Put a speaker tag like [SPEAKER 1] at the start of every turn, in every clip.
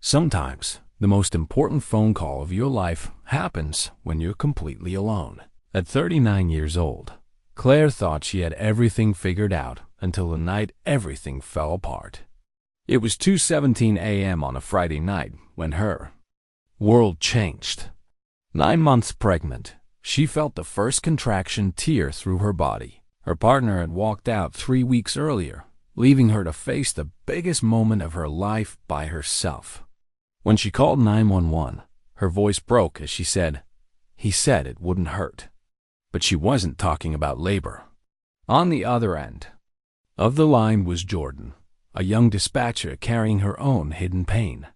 [SPEAKER 1] Sometimes, the most important phone call of your life happens when you're completely alone. At 39 years old, Claire thought she had everything figured out until the night everything fell apart. It was 2:17 a.m. on a Friday night when her world changed. 9 months pregnant, she felt the first contraction tear through her body. Her partner had walked out 3 weeks earlier, leaving her to face the biggest moment of her life by herself. When she called 911, her voice broke as she said, "He said it wouldn't hurt." But she wasn't talking about labor. On the other end of the line was Jordan, a young dispatcher carrying her own hidden pain.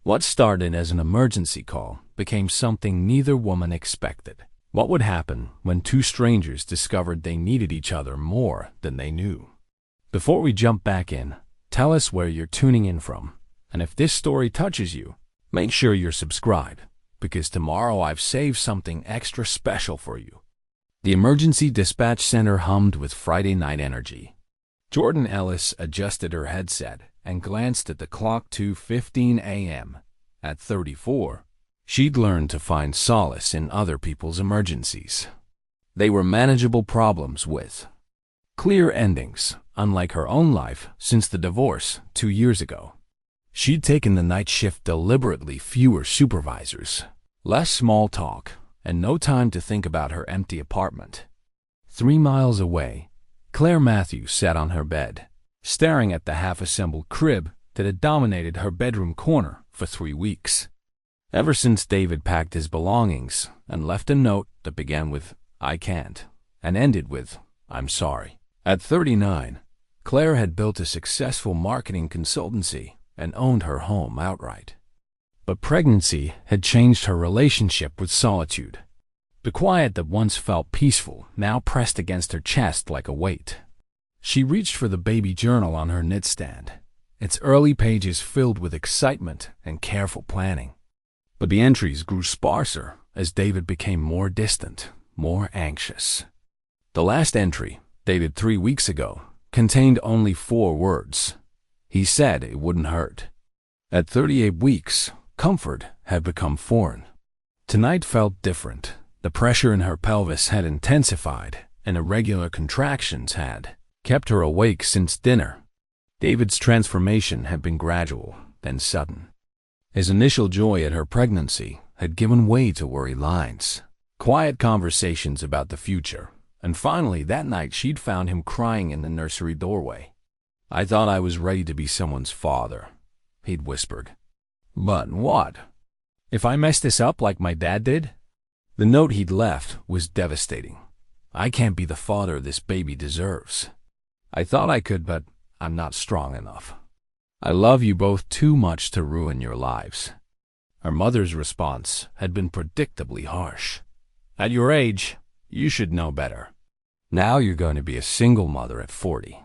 [SPEAKER 1] What started as an emergency call became something neither woman expected. What would happen when two strangers discovered they needed each other more than they knew? Before we jump back in, tell us where you're tuning in from. And if this story touches you, make sure you're subscribed, because tomorrow I've saved something extra special for you. The emergency dispatch center hummed with Friday night energy. Jordan Ellis adjusted her headset and glanced at the clock. 2:15 a.m. At 34, she'd learned to find solace in other people's emergencies. They were manageable problems with clear endings, unlike her own life since the divorce 2 years ago. She'd taken the night shift deliberately, fewer supervisors, less small talk, and no time to think about her empty apartment. 3 miles away, Claire Matthews sat on her bed, staring at the half-assembled crib that had dominated her bedroom corner for 3 weeks. Ever since David packed his belongings and left a note that began with, "I can't," and ended with, "I'm sorry." At 39, Claire had built a successful marketing consultancy and owned her home outright. But pregnancy had changed her relationship with solitude. The quiet that once felt peaceful now pressed against her chest like a weight. She reached for the baby journal on her nightstand, its early pages filled with excitement and careful planning. But the entries grew sparser as David became more distant, more anxious. The last entry, dated 3 weeks ago, contained only 4 words. He said it wouldn't hurt. At 38 weeks, comfort had become foreign. Tonight felt different. The pressure in her pelvis had intensified, and irregular contractions had kept her awake since dinner. David's transformation had been gradual, then sudden. His initial joy at her pregnancy had given way to worry lines, quiet conversations about the future, and finally that night she'd found him crying in the nursery doorway. "I thought I was ready to be someone's father," he'd whispered. "But what? If I mess this up like my dad did?" The note he'd left was devastating. "I can't be the father this baby deserves. I thought I could, but I'm not strong enough. I love you both too much to ruin your lives." Her mother's response had been predictably harsh. "At your age, you should know better. Now you're going to be a single mother at 40.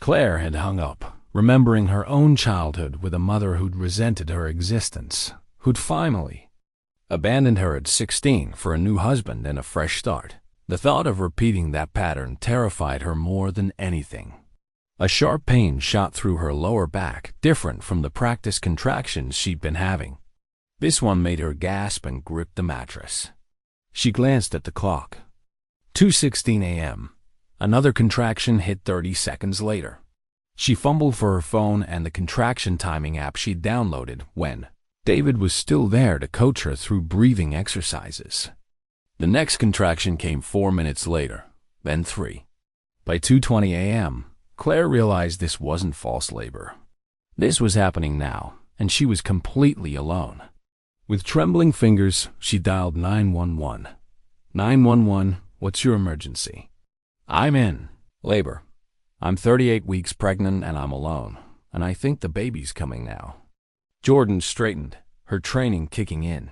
[SPEAKER 1] Claire had hung up, remembering her own childhood with a mother who'd resented her existence, who'd finally abandoned her at 16 for a new husband and a fresh start. The thought of repeating that pattern terrified her more than anything. A sharp pain shot through her lower back, different from the practice contractions she'd been having. This one made her gasp and grip the mattress. She glanced at the clock. 2:16 a.m. Another contraction hit 30 seconds later. She fumbled for her phone and the contraction timing app she'd downloaded when David was still there to coach her through breathing exercises. The next contraction came 4 minutes later, then 3. By 2:20 a.m., Claire realized this wasn't false labor. This was happening now, and she was completely alone. With trembling fingers, she dialed 911. 911, what's your emergency? I'm in labor. I'm 38 weeks pregnant and I'm alone, and I think the baby's coming now. Jordan straightened, her training kicking in.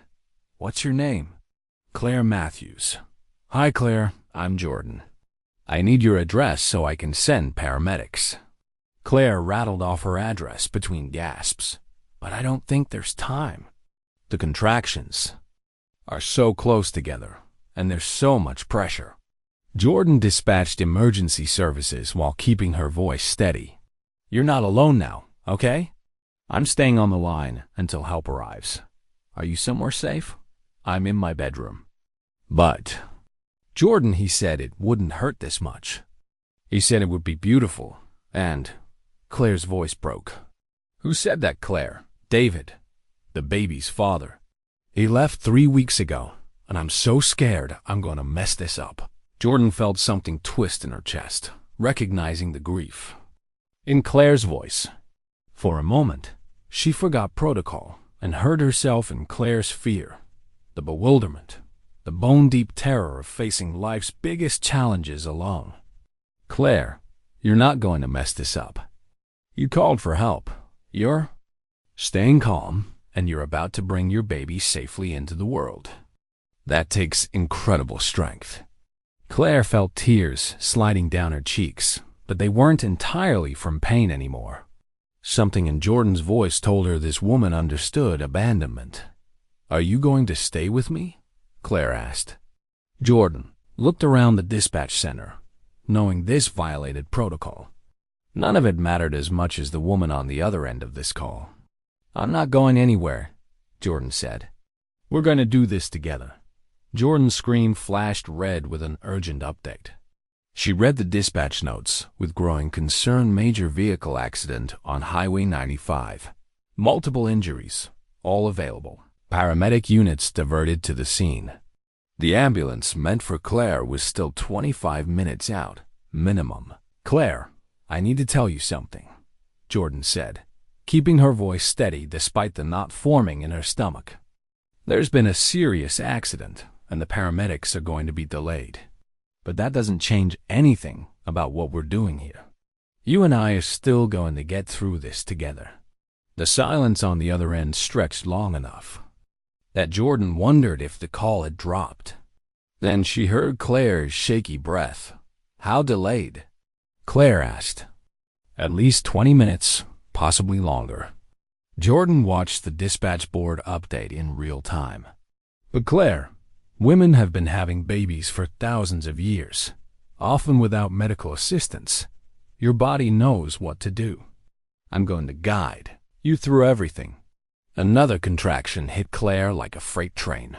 [SPEAKER 1] What's your name? Claire Matthews. Hi, Claire, I'm Jordan. I need your address so I can send paramedics. Claire rattled off her address between gasps. But I don't think there's time. The contractions are so close together, and there's so much pressure. Jordan dispatched emergency services while keeping her voice steady. You're not alone now, okay? I'm staying on the line until help arrives. Are you somewhere safe? I'm in my bedroom. But Jordan, he said it wouldn't hurt this much. He said it would be beautiful, and Claire's voice broke. Who said that, Claire? David, the baby's father. He left 3 weeks ago, and I'm so scared I'm going to mess this up. Jordan felt something twist in her chest, recognizing the grief in Claire's voice. For a moment, she forgot protocol and heard herself in Claire's fear, the bewilderment, the bone-deep terror of facing life's biggest challenges alone. Claire, you're not going to mess this up. You called for help. You're staying calm, and you're about to bring your baby safely into the world. That takes incredible strength. Claire felt tears sliding down her cheeks, but they weren't entirely from pain anymore. Something in Jordan's voice told her this woman understood abandonment. Are you going to stay with me? Claire asked. Jordan looked around the dispatch center, knowing this violated protocol. None of it mattered as much as the woman on the other end of this call. I'm not going anywhere, Jordan said. We're going to do this together. Jordan's screen flashed red with an urgent update. She read the dispatch notes with growing concern. Major vehicle accident on Highway 95. Multiple injuries, all available. Paramedic units diverted to the scene. The ambulance meant for Claire was still 25 minutes out, minimum. Claire, I need to tell you something, Jordan said, keeping her voice steady despite the knot forming in her stomach. There's been a serious accident, and the paramedics are going to be delayed. But that doesn't change anything about what we're doing here. You and I are still going to get through this together. The silence on the other end stretched long enough that Jordan wondered if the call had dropped. Then she heard Claire's shaky breath. How delayed? Claire asked. At least 20 minutes, possibly longer. Jordan watched the dispatch board update in real time. But Claire, women have been having babies for thousands of years, often without medical assistance. Your body knows what to do. I'm going to guide you through everything. Another contraction hit Claire like a freight train.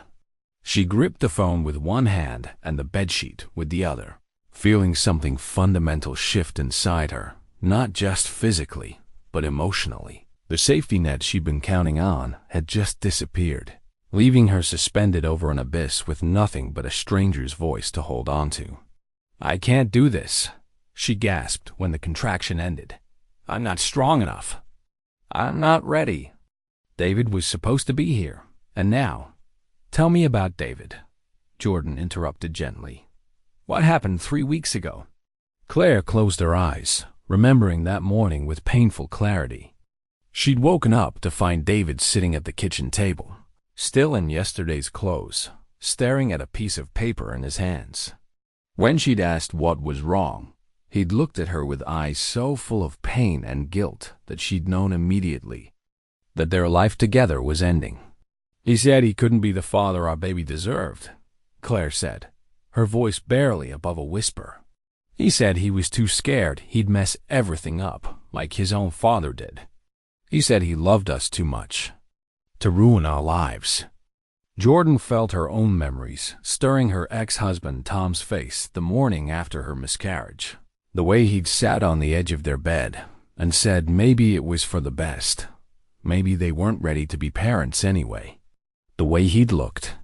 [SPEAKER 1] She gripped the phone with one hand and the bedsheet with the other, feeling something fundamental shift inside her, not just physically, but emotionally. The safety net she'd been counting on had just disappeared, leaving her suspended over an abyss with nothing but a stranger's voice to hold on to. I can't do this, she gasped when the contraction ended. I'm not strong enough. I'm not ready. David was supposed to be here, and now. Tell me about David, Jordan interrupted gently. What happened 3 weeks ago? Claire closed her eyes, remembering that morning with painful clarity. She'd woken up to find David sitting at the kitchen table, still in yesterday's clothes, staring at a piece of paper in his hands. When she'd asked what was wrong, he'd looked at her with eyes so full of pain and guilt that she'd known immediately that their life together was ending. He said he couldn't be the father our baby deserved, Claire said, her voice barely above a whisper. He said he was too scared he'd mess everything up like his own father did. He said he loved us too much to ruin our lives. Jordan felt her own memories stirring her ex-husband Tom's face the morning after her miscarriage. The way he'd sat on the edge of their bed and said maybe it was for the best. Maybe they weren't ready to be parents anyway. The way he'd looked,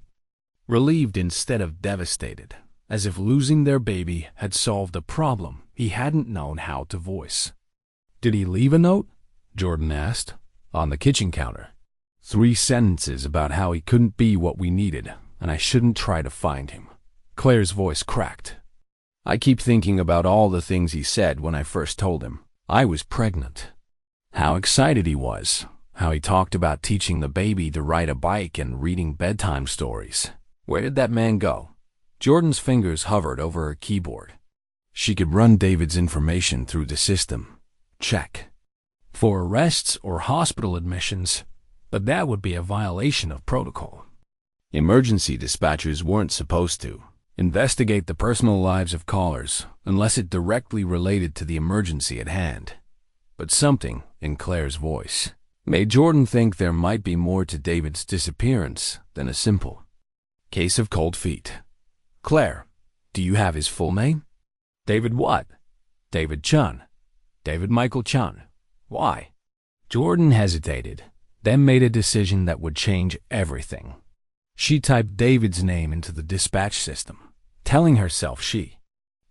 [SPEAKER 1] relieved instead of devastated, as if losing their baby had solved a problem he hadn't known how to voice. Did he leave a note? Jordan asked. On the kitchen counter. 3 sentences about how he couldn't be what we needed, and I shouldn't try to find him. Claire's voice cracked. I keep thinking about all the things he said when I first told him I was pregnant. How excited he was. How he talked about teaching the baby to ride a bike and reading bedtime stories. Where did that man go? Jordan's fingers hovered over her keyboard. She could run David's information through the system. Check. For arrests or hospital admissions, but that would be a violation of protocol. Emergency dispatchers weren't supposed to investigate the personal lives of callers unless it directly related to the emergency at hand. But something in Claire's voice made Jordan think there might be more to David's disappearance than a simple case of cold feet. Claire, do you have his full name? David what? David Chun. David Michael Chun. Why? Jordan hesitated, then made a decision that would change everything. She typed David's name into the dispatch system, telling herself she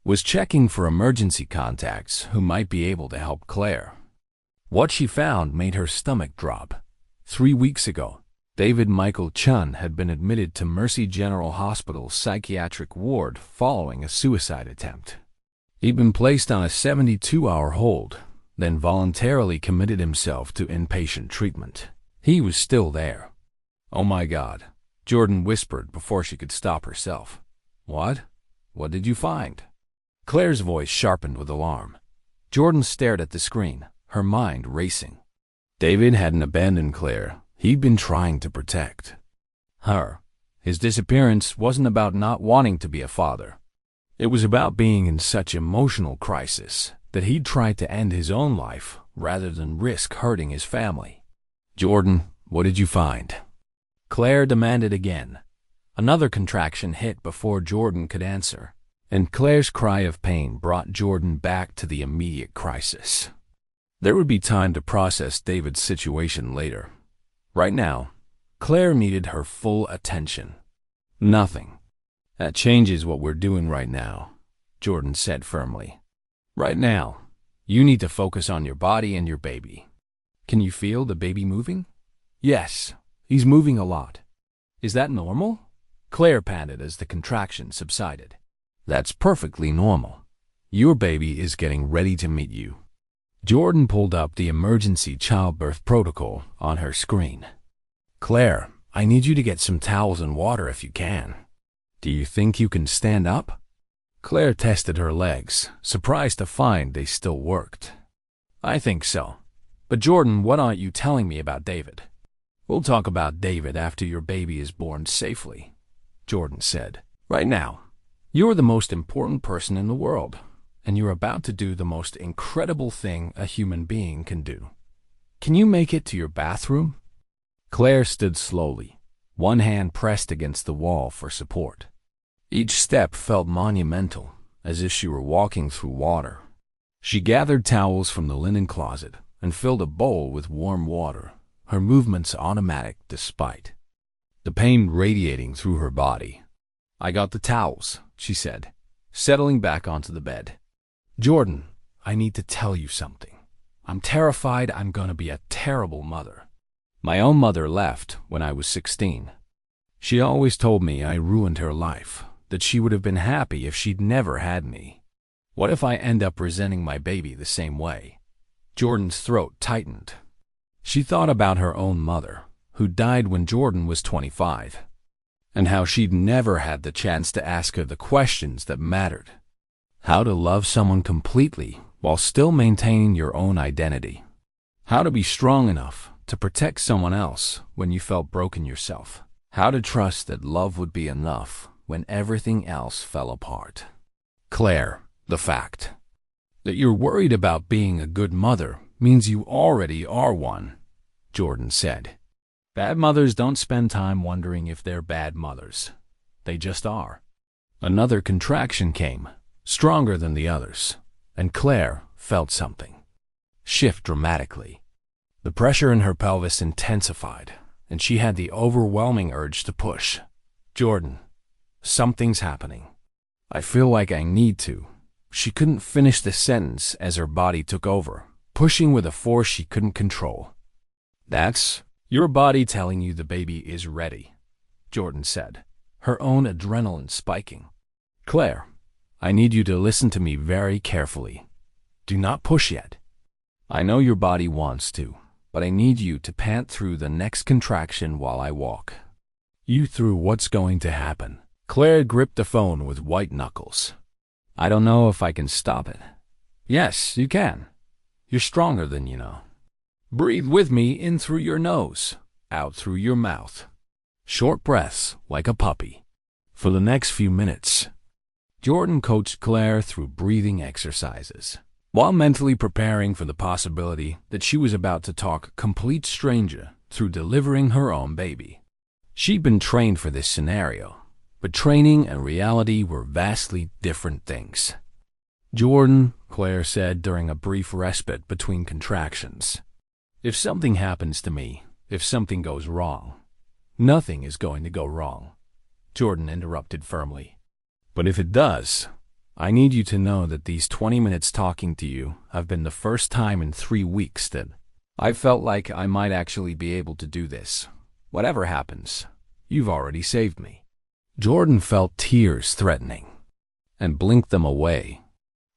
[SPEAKER 1] was checking for emergency contacts who might be able to help Claire. What she found made her stomach drop. 3 weeks ago, David Michael Chun had been admitted to Mercy General Hospital's psychiatric ward following a suicide attempt. He'd been placed on a 72-hour hold, then voluntarily committed himself to inpatient treatment. He was still there. Oh my God, Jordan whispered before she could stop herself. What? What did you find? Claire's voice sharpened with alarm. Jordan stared at the screen, her mind racing. David hadn't abandoned Claire. He'd been trying to protect her. His disappearance wasn't about not wanting to be a father. It was about being in such emotional crisis that he'd tried to end his own life rather than risk hurting his family. Jordan, what did you find? Claire demanded again. Another contraction hit before Jordan could answer, and Claire's cry of pain brought Jordan back to the immediate crisis. There would be time to process David's situation later. Right now, Claire needed her full attention. Nothing. That changes what we're doing right now, Jordan said firmly. Right now, you need to focus on your body and your baby. Can you feel the baby moving? Yes, he's moving a lot. Is that normal? Claire panted as the contraction subsided. That's perfectly normal. Your baby is getting ready to meet you. Jordan pulled up the emergency childbirth protocol on her screen. Claire, I need you to get some towels and water if you can. Do you think you can stand up? Claire tested her legs, surprised to find they still worked. I think so. But Jordan, what aren't you telling me about David? We'll talk about David after your baby is born safely, Jordan said. Right now, you're the most important person in the world, and you're about to do the most incredible thing a human being can do. Can you make it to your bathroom? Claire stood slowly, one hand pressed against the wall for support. Each step felt monumental, as if she were walking through water. She gathered towels from the linen closet and filled a bowl with warm water, her movements automatic despite the pain radiating through her body. I got the towels, she said, settling back onto the bed. Jordan, I need to tell you something. I'm terrified I'm going to be a terrible mother. My own mother left when I was 16. She always told me I ruined her life, that she would have been happy if she'd never had me. What if I end up resenting my baby the same way? Jordan's throat tightened. She thought about her own mother, who died when Jordan was 25, and how she'd never had the chance to ask her the questions that mattered. How to love someone completely while still maintaining your own identity. How to be strong enough to protect someone else when you felt broken yourself. How to trust that love would be enough when everything else fell apart. Claire, the fact that you're worried about being a good mother means you already are one, Jordan said. Bad mothers don't spend time wondering if they're bad mothers. They just are. Another contraction came, stronger than the others, and Claire felt something shift dramatically. The pressure in her pelvis intensified, and she had the overwhelming urge to push. Jordan, something's happening. I feel like I need to. She couldn't finish the sentence as her body took over, pushing with a force she couldn't control. That's your body telling you the baby is ready, Jordan said, her own adrenaline spiking. Claire, I need you to listen to me very carefully. Do not push yet. I know your body wants to, but I need you to pant through the next contraction while I walk you through what's going to happen. Claire gripped the phone with white knuckles. I don't know if I can stop it. Yes, you can. You're stronger than you know. Breathe with me in through your nose, out through your mouth. Short breaths like a puppy. For the next few minutes, Jordan coached Claire through breathing exercises. while mentally preparing for the possibility that she was about to talk a complete stranger through delivering her own baby. She'd been trained for this scenario, but training and reality were vastly different things. "Jordan," Claire said during a brief respite between contractions, "if something happens to me, if something goes wrong, nothing is going to go wrong," Jordan interrupted firmly. "But if it does, I need you to know that these 20 minutes talking to you have been the first time in 3 weeks that I felt like I might actually be able to do this. Whatever happens, you've already saved me." Jordan felt tears threatening and blinked them away.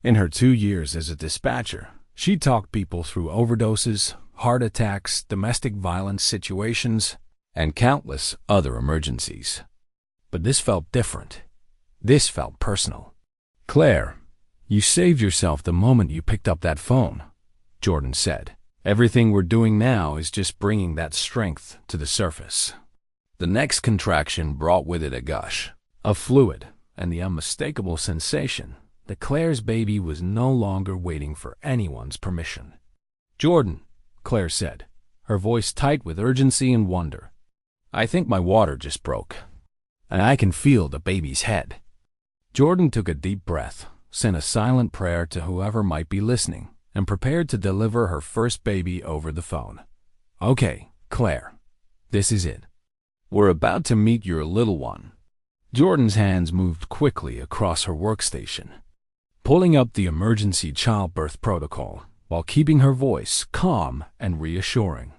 [SPEAKER 1] In her 2 years as a dispatcher, she talked people through overdoses, heart attacks, domestic violence situations, and countless other emergencies. But this felt different. This felt personal. "Claire, you saved yourself the moment you picked up that phone," Jordan said. "Everything we're doing now is just bringing that strength to the surface." The next contraction brought with it a gush of fluid and the unmistakable sensation that Claire's baby was no longer waiting for anyone's permission. "Jordan," Claire said, her voice tight with urgency and wonder, "I think my water just broke, and I can feel the baby's head." Jordan took a deep breath, sent a silent prayer to whoever might be listening, and prepared to deliver her first baby over the phone. "Okay, Claire, this is it. We're about to meet your little one." Jordan's hands moved quickly across her workstation, pulling up the emergency childbirth protocol while keeping her voice calm and reassuring.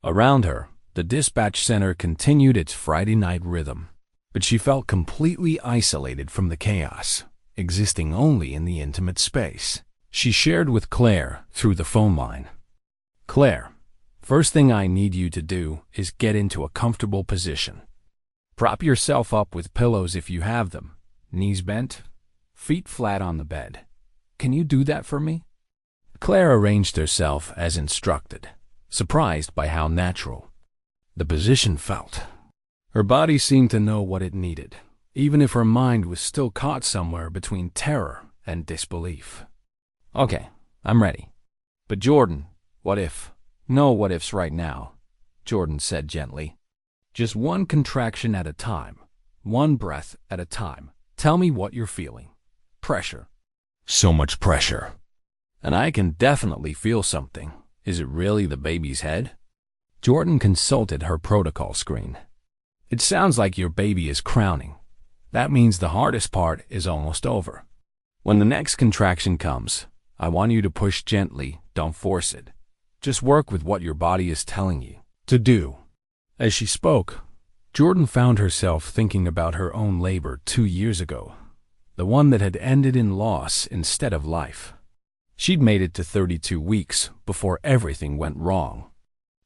[SPEAKER 1] Around her, the dispatch center continued its Friday night rhythm, but she felt completely isolated from the chaos, existing only in the intimate space she shared with Claire through the phone line. "Claire, first thing I need you to do is get into a comfortable position. Prop yourself up with pillows if you have them, knees bent, feet flat on the bed. Can you do that for me?" Claire arranged herself as instructed, surprised by how natural the position felt. Her body seemed to know what it needed, even if her mind was still caught somewhere between terror and disbelief. "Okay, I'm ready. But Jordan, what if?" "No what ifs right now," Jordan said gently. "Just one contraction at a time, one breath at a time. Tell me what you're feeling." "Pressure." "So much pressure. And I can definitely feel something. Is it really the baby's head?" Jordan consulted her protocol screen. "It sounds like your baby is crowning. That means the hardest part is almost over. When the next contraction comes, I want you to push gently, don't force it. Just work with what your body is telling you to do." As she spoke, Jordan found herself thinking about her own labor 2 years ago, the one that had ended in loss instead of life. She'd made it to 32 weeks before everything went wrong.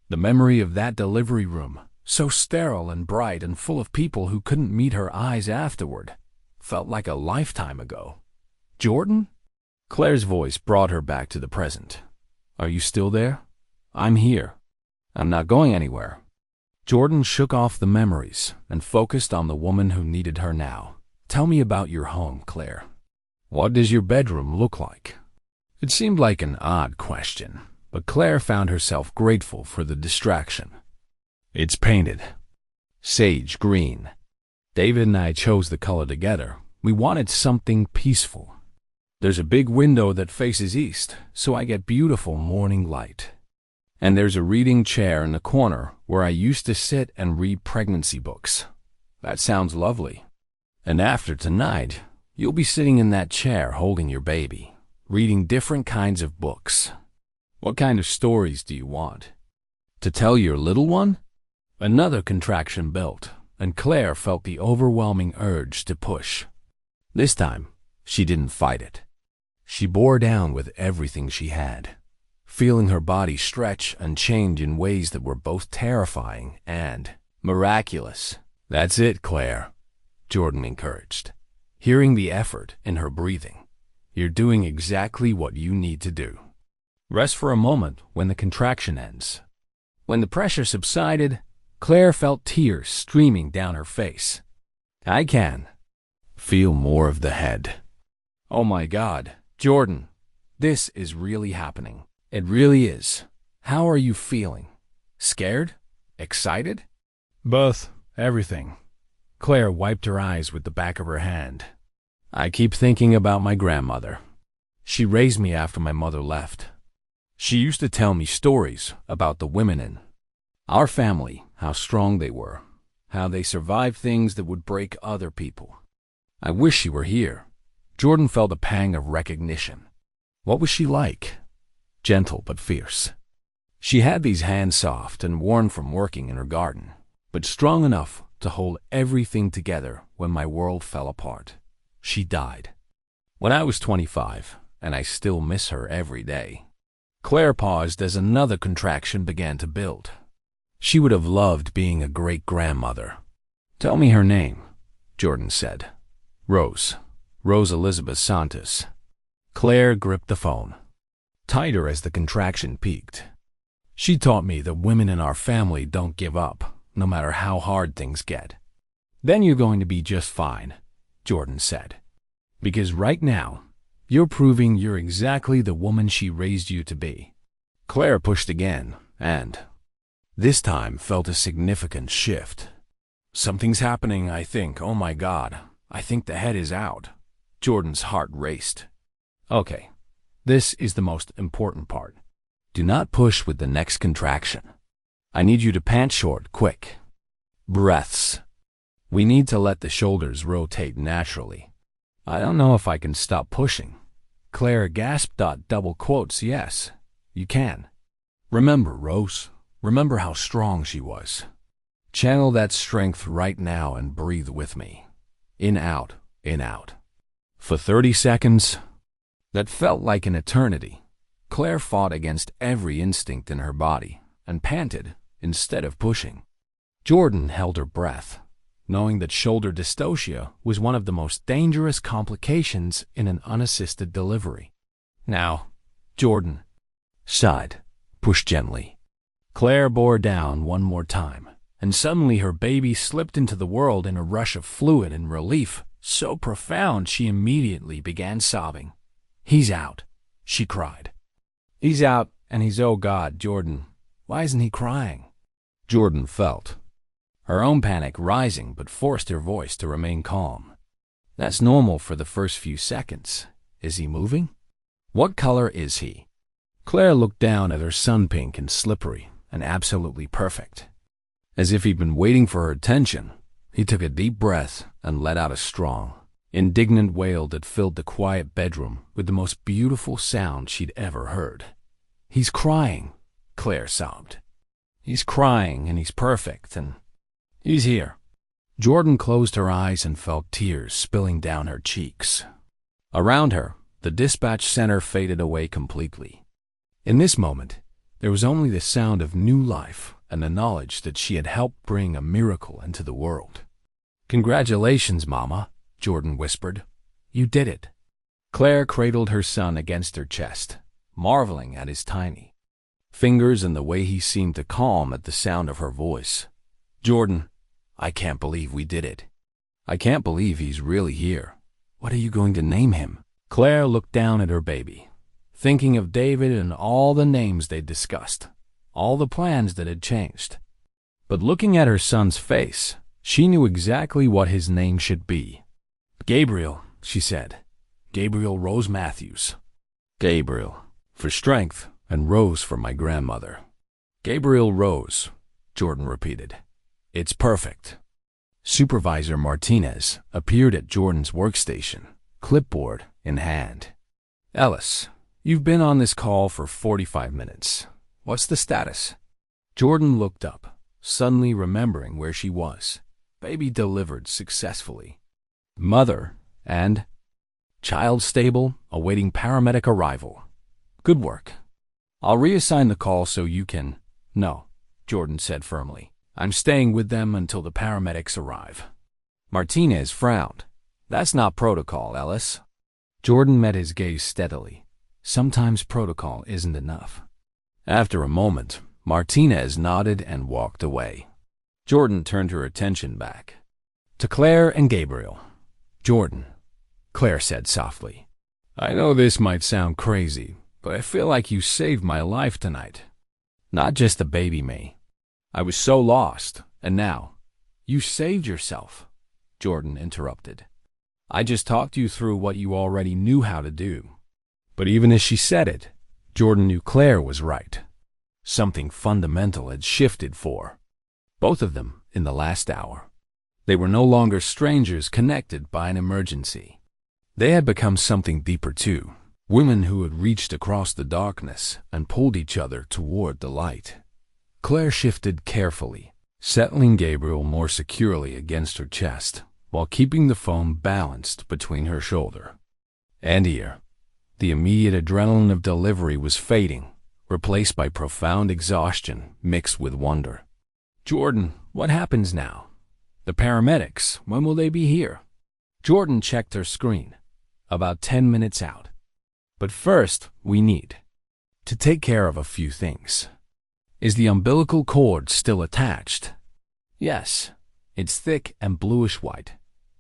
[SPEAKER 1] The memory of that delivery room, so sterile and bright and full of people who couldn't meet her eyes afterward, felt like a lifetime ago. "Jordan?" Claire's voice brought her back to the present. "Are you still there? I'm here. I'm not going anywhere." Jordan shook off the memories and focused on the woman who needed her now. "Tell me about your home, Claire. What does your bedroom look like?" It seemed like an odd question, but Claire found herself grateful for the distraction. "It's painted sage green. David and I chose the color together. We wanted something peaceful. There's a big window that faces east, so I get beautiful morning light. And there's a reading chair in the corner where I used to sit and read pregnancy books. That sounds lovely. And after tonight, you'll be sitting in that chair holding your baby, reading different kinds of books. What kind of stories do you want? To tell your little one?" Another contraction built, and Claire felt the overwhelming urge to push. This time, she didn't fight it. She bore down with everything she had, feeling her body stretch and change in ways that were both terrifying and miraculous. "That's it, Claire," Jordan encouraged, hearing the effort in her breathing. "You're doing exactly what you need to do. Rest for a moment when the contraction ends." When the pressure subsided, Claire felt tears streaming down her face. "I can feel more of the head." "Oh my God, Jordan, This is really happening. It really is. How are you feeling? Scared? Excited? Both. Everything. Claire wiped her eyes with the back of her hand. I keep thinking about my grandmother. She raised me after my mother left. She used to tell me stories about the women in our family, how strong they were, how they survived things that would break other people. I wish she were here. Jordan felt a pang of recognition. What was she like? Gentle but fierce. She had these hands soft and worn from working in her garden, but strong enough to hold everything together when my world fell apart. She died when I was 25, and I still miss her every day. Claire paused as another contraction began to build. She would have loved being a great-grandmother. Tell me her name, Jordan said. Rose Elizabeth Santos. Claire gripped the phone tighter as the contraction peaked. She taught me that women in our family don't give up, no matter how hard things get. Then you're going to be just fine, Jordan said. Because right now, you're proving you're exactly the woman she raised you to be. Claire pushed again, and this time felt a significant shift. Something's happening, I think. Oh my God, I think the head is out. Jordan's heart raced. Okay, this is the most important part. Do not push with the next contraction. I need you to pant short, quick. Breaths. We need to let the shoulders rotate naturally. I don't know if I can stop pushing. Claire gasped. Double quotes, yes, you can. Remember, Rose. Remember how strong she was. Channel that strength right now and breathe with me. In, out, in, out. For 30 seconds, that felt like an eternity. Claire fought against every instinct in her body and panted instead of pushing. Jordan held her breath, knowing that shoulder dystocia was one of the most dangerous complications in an unassisted delivery. Now, Jordan sighed, pushed gently. Claire bore down one more time, and suddenly her baby slipped into the world in a rush of fluid and relief so profound she immediately began sobbing. He's out, she cried. He's out, and he's, oh God, Jordan, why isn't he crying? Jordan felt her own panic rising, but forced her voice to remain calm. That's normal for the first few seconds. Is he moving? What color is he? Claire looked down at her son, pink and slippery and absolutely perfect. As if he'd been waiting for her attention, he took a deep breath and let out a strong, indignant wail that filled the quiet bedroom with the most beautiful sound she'd ever heard. He's crying, Claire sobbed. He's crying, and he's perfect, and he's here. Jordan closed her eyes and felt tears spilling down her cheeks. Around her, the dispatch center faded away completely. In this moment, there was only the sound of new life and the knowledge that she had helped bring a miracle into the world. Congratulations, Mama, Jordan whispered. You did it. Claire cradled her son against her chest, marveling at his tiny fingers and the way he seemed to calm at the sound of her voice. Jordan, I can't believe we did it. I can't believe he's really here. What are you going to name him? Claire looked down at her baby, thinking of David and all the names they'd discussed, all the plans that had changed. But looking at her son's face, she knew exactly what his name should be. Gabriel, she said. Gabriel Rose Matthews. Gabriel, for strength, and Rose for my grandmother. Gabriel Rose, Jordan repeated. It's perfect. Supervisor Martinez appeared at Jordan's workstation, clipboard in hand. Ellis, you've been on this call for 45 minutes. What's the status? Jordan looked up, suddenly remembering where she was. Baby delivered successfully. Mother and child stable, awaiting paramedic arrival. Good work. I'll reassign the call so you can... No, Jordan said firmly. I'm staying with them until the paramedics arrive. Martinez frowned. That's not protocol, Ellis. Jordan met his gaze steadily. Sometimes protocol isn't enough. After a moment, Martinez nodded and walked away. Jordan turned her attention back to Claire and Gabriel. Jordan, Claire said softly. I know this might sound crazy, but I feel like you saved my life tonight. Not just the baby me. I was so lost, and now, you saved yourself, Jordan interrupted. I just talked you through what you already knew how to do. But even as she said it, Jordan knew Claire was right. Something fundamental had shifted for both of them in the last hour. They were no longer strangers connected by an emergency. They had become something deeper too, women who had reached across the darkness and pulled each other toward the light. Claire shifted carefully, settling Gabriel more securely against her chest, while keeping the phone balanced between her shoulder. And here, the immediate adrenaline of delivery was fading, replaced by profound exhaustion mixed with wonder. Jordan, what happens now? The paramedics, when will they be here? Jordan checked her screen. About 10 minutes out. But first, we need to take care of a few things. Is the umbilical cord still attached? Yes. It's thick and bluish-white.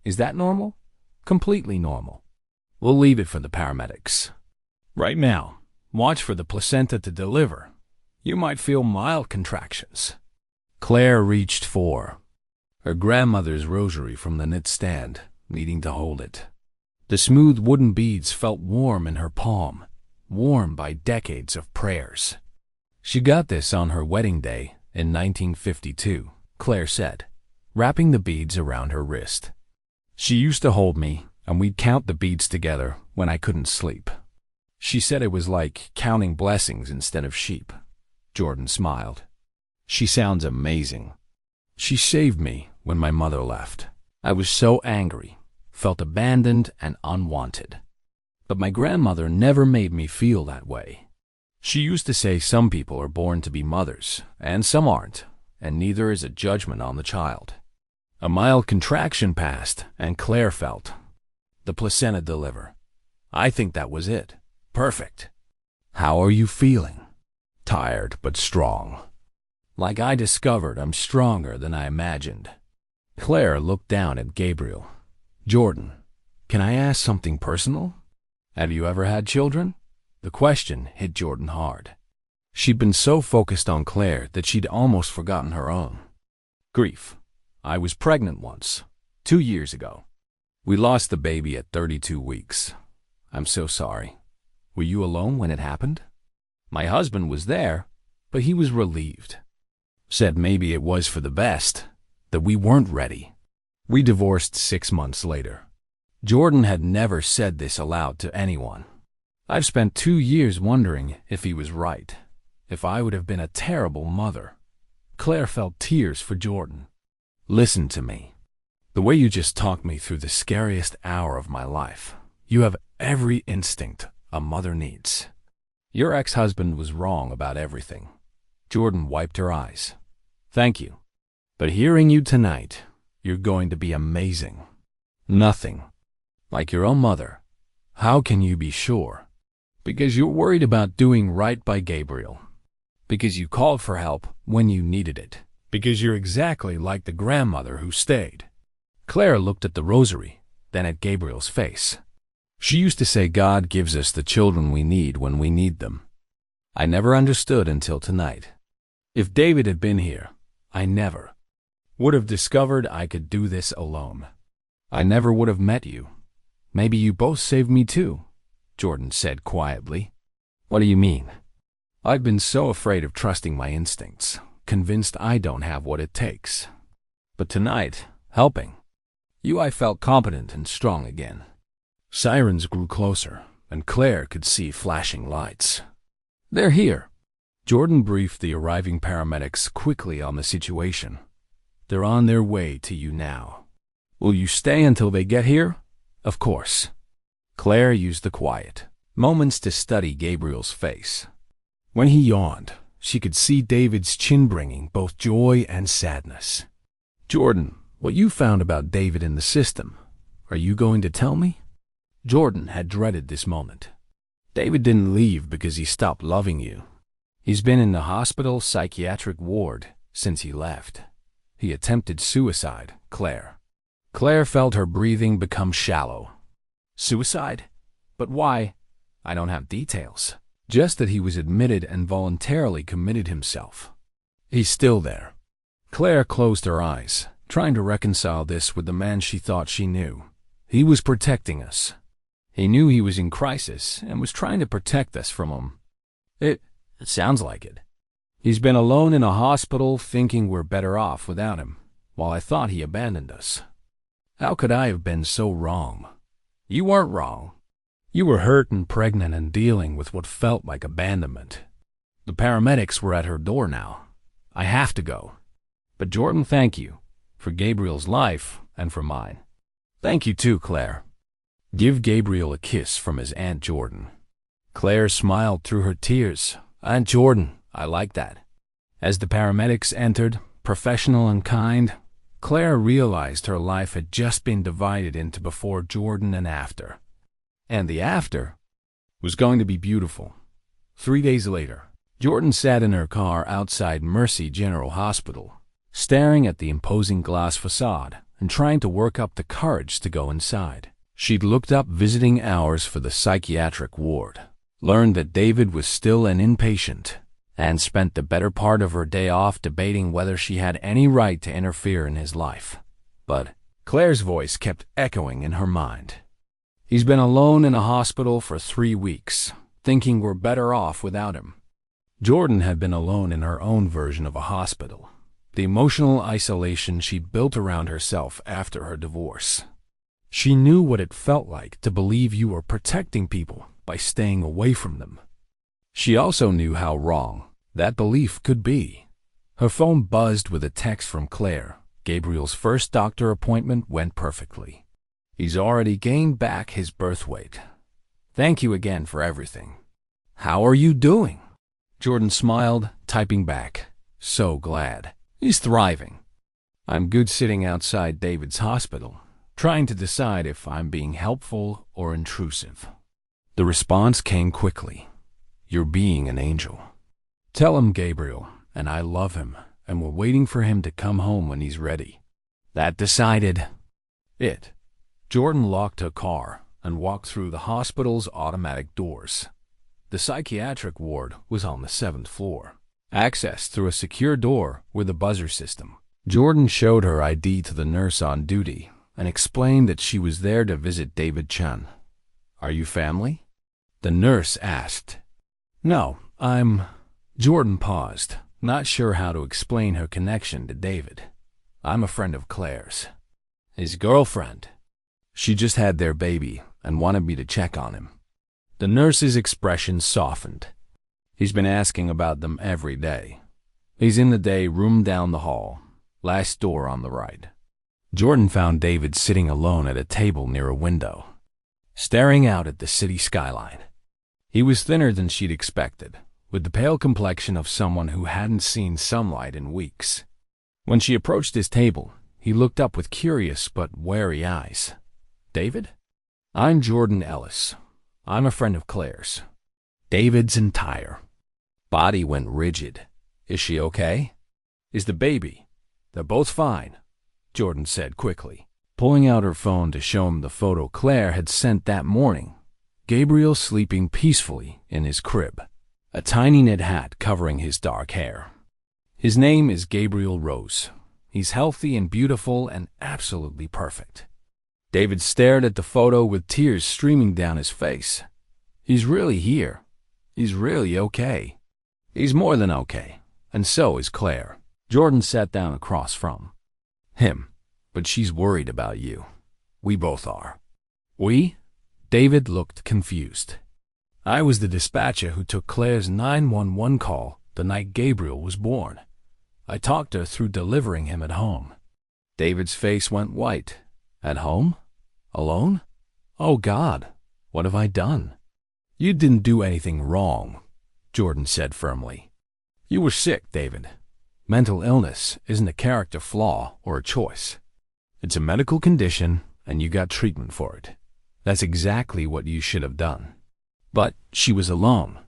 [SPEAKER 1] Is that normal? Completely normal. We'll leave it for the paramedics. Right now, watch for the placenta to deliver. You might feel mild contractions. Claire reached for her grandmother's rosary from the knit stand, needing to hold it. The smooth wooden beads felt warm in her palm, warm by decades of prayers. She got this on her wedding day in 1952, Claire said, wrapping the beads around her wrist. She used to hold me, and we'd count the beads together when I couldn't sleep. She said it was like counting blessings instead of sheep. Jordan smiled. She sounds amazing. She saved me when my mother left. I was so angry, felt abandoned and unwanted. But my grandmother never made me feel that way. She used to say some people are born to be mothers, and some aren't, and neither is a judgment on the child. A mild contraction passed, and Claire felt the placenta deliver. I think that was it. Perfect. How are you feeling? Tired but strong. Like I discovered I'm stronger than I imagined. Claire looked down at Gabriel. Jordan, can I ask something personal? Have you ever had children? The question hit Jordan hard. She'd been so focused on Claire that she'd almost forgotten her own. Grief. I was pregnant once, 2 years ago. We lost the baby at 32 weeks. I'm so sorry. Were you alone when it happened? My husband was there, but he was relieved. Said maybe it was for the best, that we weren't ready. We divorced 6 months later. Jordan had never said this aloud to anyone. I've spent 2 years wondering if he was right, if I would have been a terrible mother. Claire felt tears for Jordan. Listen to me. The way you just talked me through the scariest hour of my life, you have every instinct a mother needs. Your ex-husband was wrong about everything. Jordan wiped her eyes. Thank you. But hearing you tonight, you're going to be amazing. Nothing. Like your own mother. How can you be sure? Because you're worried about doing right by Gabriel. Because you called for help when you needed it. Because you're exactly like the grandmother who stayed. Claire looked at the rosary, then at Gabriel's face. She used to say God gives us the children we need when we need them. I never understood until tonight. If David had been here, I never would have discovered I could do this alone. I never would have met you. Maybe you both saved me too, Jordan said quietly. What do you mean? I've been so afraid of trusting my instincts, convinced I don't have what it takes. But tonight, helping you, I felt competent and strong again. Sirens grew closer, and Claire could see flashing lights. They're here. Jordan briefed the arriving paramedics quickly on the situation. They're on their way to you now. Will you stay until they get here? Of course. Claire used the quiet moments to study Gabriel's face. When he yawned, she could see David's chin bringing both joy and sadness. Jordan, what you found about David in the system, are you going to tell me? Jordan had dreaded this moment. David didn't leave because he stopped loving you. He's been in the hospital psychiatric ward since he left. He attempted suicide, Claire. Claire felt her breathing become shallow. Suicide? But why? I don't have details. Just that he was admitted and voluntarily committed himself. He's still there. Claire closed her eyes, trying to reconcile this with the man she thought she knew. He was protecting us. He knew he was in crisis and was trying to protect us from him. It sounds like it. He's been alone in a hospital thinking we're better off without him, while I thought he abandoned us. How could I have been so wrong? You weren't wrong. You were hurt and pregnant and dealing with what felt like abandonment. The paramedics were at her door now. I have to go. But Jordan, thank you. For Gabriel's life and for mine. Thank you too, Claire. Give Gabriel a kiss from his Aunt Jordan. Claire smiled through her tears. Aunt Jordan, I like that. As the paramedics entered, professional and kind, Claire realized her life had just been divided into before Jordan and after. And the after was going to be beautiful. 3 days later, Jordan sat in her car outside Mercy General Hospital, staring at the imposing glass facade and trying to work up the courage to go inside. She'd looked up visiting hours for the psychiatric ward, learned that David was still an inpatient, and spent the better part of her day off debating whether she had any right to interfere in his life. But Claire's voice kept echoing in her mind. He's been alone in a hospital for 3 weeks, thinking we're better off without him. Jordan had been alone in her own version of a hospital, the emotional isolation she'd built around herself after her divorce. She knew what it felt like to believe you were protecting people by staying away from them. She also knew how wrong that belief could be. Her phone buzzed with a text from Claire. Gabriel's first doctor appointment went perfectly. He's already gained back his birth weight. Thank you again for everything. How are you doing? Jordan smiled, typing back. So glad. He's thriving. I'm good sitting outside David's hospital, trying to decide if I'm being helpful or intrusive. The response came quickly. You're being an angel. Tell him, Gabriel, and I love him, and we're waiting for him to come home when he's ready. That decided it. Jordan locked her car and walked through the hospital's automatic doors. The psychiatric ward was on the 7th floor, accessed through a secure door with a buzzer system. Jordan showed her ID to the nurse on duty and explained that she was there to visit David Chun. Are you family? The nurse asked. No, I'm... Jordan paused, not sure how to explain her connection to David. I'm a friend of Claire's. His girlfriend. She just had their baby and wanted me to check on him. The nurse's expression softened. He's been asking about them every day. He's in the day room down the hall, last door on the right. Jordan found David sitting alone at a table near a window, staring out at the city skyline. He was thinner than she'd expected, with the pale complexion of someone who hadn't seen sunlight in weeks. When she approached his table, he looked up with curious but wary eyes. David? I'm Jordan Ellis. I'm a friend of Claire's. David's entire body went rigid. Is she okay? Is the baby? They're both fine, Jordan said quickly, pulling out her phone to show him the photo Claire had sent that morning. Gabriel sleeping peacefully in his crib, a tiny knit hat covering his dark hair. His name is Gabriel Rose. He's healthy and beautiful and absolutely perfect. David stared at the photo with tears streaming down his face. He's really here. He's really okay. He's more than okay, and so is Claire. Jordan sat down across from him. But she's worried about you. We both are. We? David looked confused. I was the dispatcher who took Claire's 911 call the night Gabriel was born. I talked her through delivering him at home. David's face went white. At home? Alone? Oh God, what have I done? You didn't do anything wrong, Jordan said firmly. You were sick, David. Mental illness isn't a character flaw or a choice. It's a medical condition, and you got treatment for it. That's exactly what you should have done. But she was alone.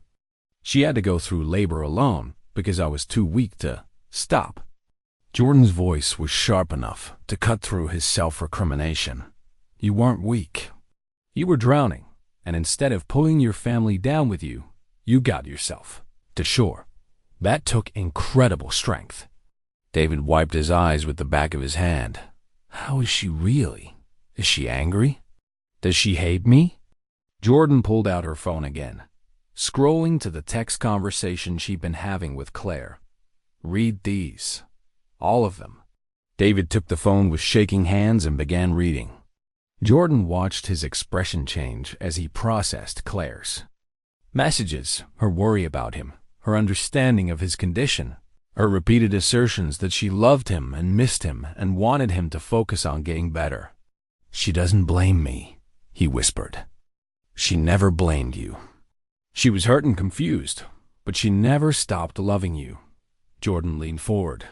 [SPEAKER 1] She had to go through labor alone because I was too weak to stop. Jordan's voice was sharp enough to cut through his self-recrimination. You weren't weak. You were drowning, and instead of pulling your family down with you, you got yourself to shore. That took incredible strength. David wiped his eyes with the back of his hand. How is she really? Is she angry? Does she hate me? Jordan pulled out her phone again, scrolling to the text conversation she'd been having with Claire. Read these. All of them. David took the phone with shaking hands and began reading. Jordan watched his expression change as he processed Claire's messages, her worry about him, her understanding of his condition, her repeated assertions that she loved him and missed him and wanted him to focus on getting better. She doesn't blame me, he whispered. She never blamed you. She was hurt and confused, but she never stopped loving you. Jordan leaned forward.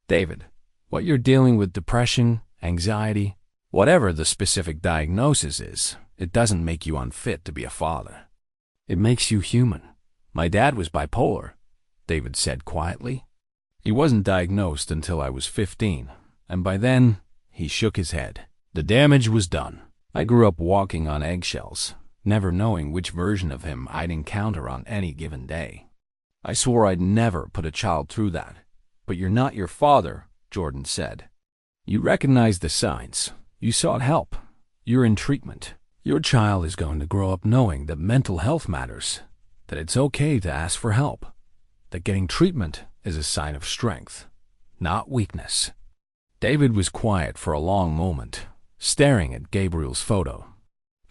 [SPEAKER 1] David, what you're dealing with, depression, anxiety, whatever the specific diagnosis is, it doesn't make you unfit to be a father. It makes you human. My dad was bipolar, David said quietly. He wasn't diagnosed until I was 15, and by then, he shook his head. The damage was done. I grew up walking on eggshells, never knowing which version of him I'd encounter on any given day. I swore I'd never put a child through that. But you're not your father, Jordan said. You recognized the signs. You sought help. You're in treatment. Your child is going to grow up knowing that mental health matters, that it's okay to ask for help, that getting treatment is a sign of strength, not weakness. David was quiet for a long moment, staring at Gabriel's photo.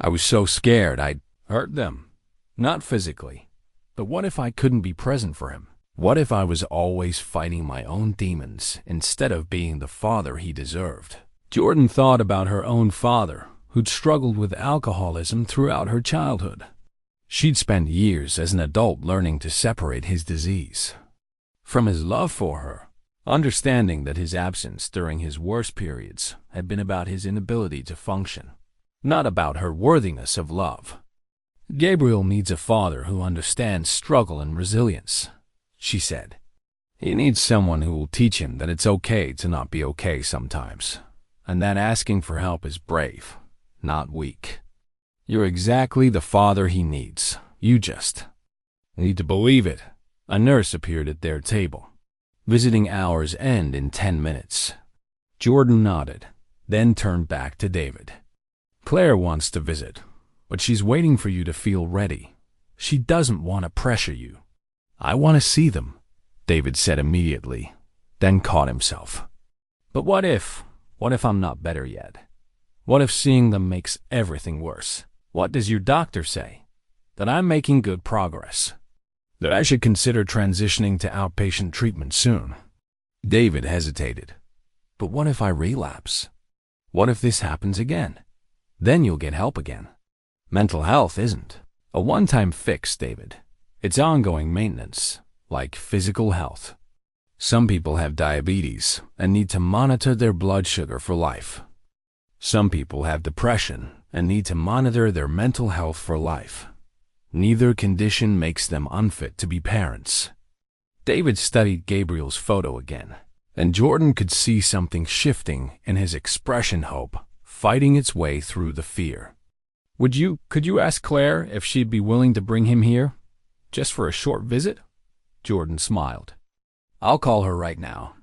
[SPEAKER 1] I was so scared I'd hurt them. Not physically, but what if I couldn't be present for him? What if I was always fighting my own demons instead of being the father he deserved? Jordan thought about her own father, who'd struggled with alcoholism throughout her childhood. She'd spent years as an adult learning to separate his disease from his love for her, understanding that his absence during his worst periods had been about his inability to function, not about her worthiness of love. Gabriel needs a father who understands struggle and resilience, she said. He needs someone who will teach him that it's okay to not be okay sometimes, and that asking for help is brave, not weak. You're exactly the father he needs. You just need to believe it. A nurse appeared at their table. Visiting hours end in 10 minutes. Jordan nodded, then turned back to David. Claire wants to visit, but she's waiting for you to feel ready. She doesn't want to pressure you. I want to see them, David said immediately, then caught himself. But what if I'm not better yet? What if seeing them makes everything worse? What does your doctor say? That I'm making good progress. That I should consider transitioning to outpatient treatment soon. David hesitated. But what if I relapse? What if this happens again? Then you'll get help again. Mental health isn't a one-time fix, David. It's ongoing maintenance, like physical health. Some people have diabetes and need to monitor their blood sugar for life. Some people have depression and need to monitor their mental health for life. Neither condition makes them unfit to be parents. David studied Gabriel's photo again, and Jordan could see something shifting in his expression, hope, fighting its way through the fear. Could you ask Claire if she'd be willing to bring him here? Just for a short visit? Jordan smiled. I'll call her right now.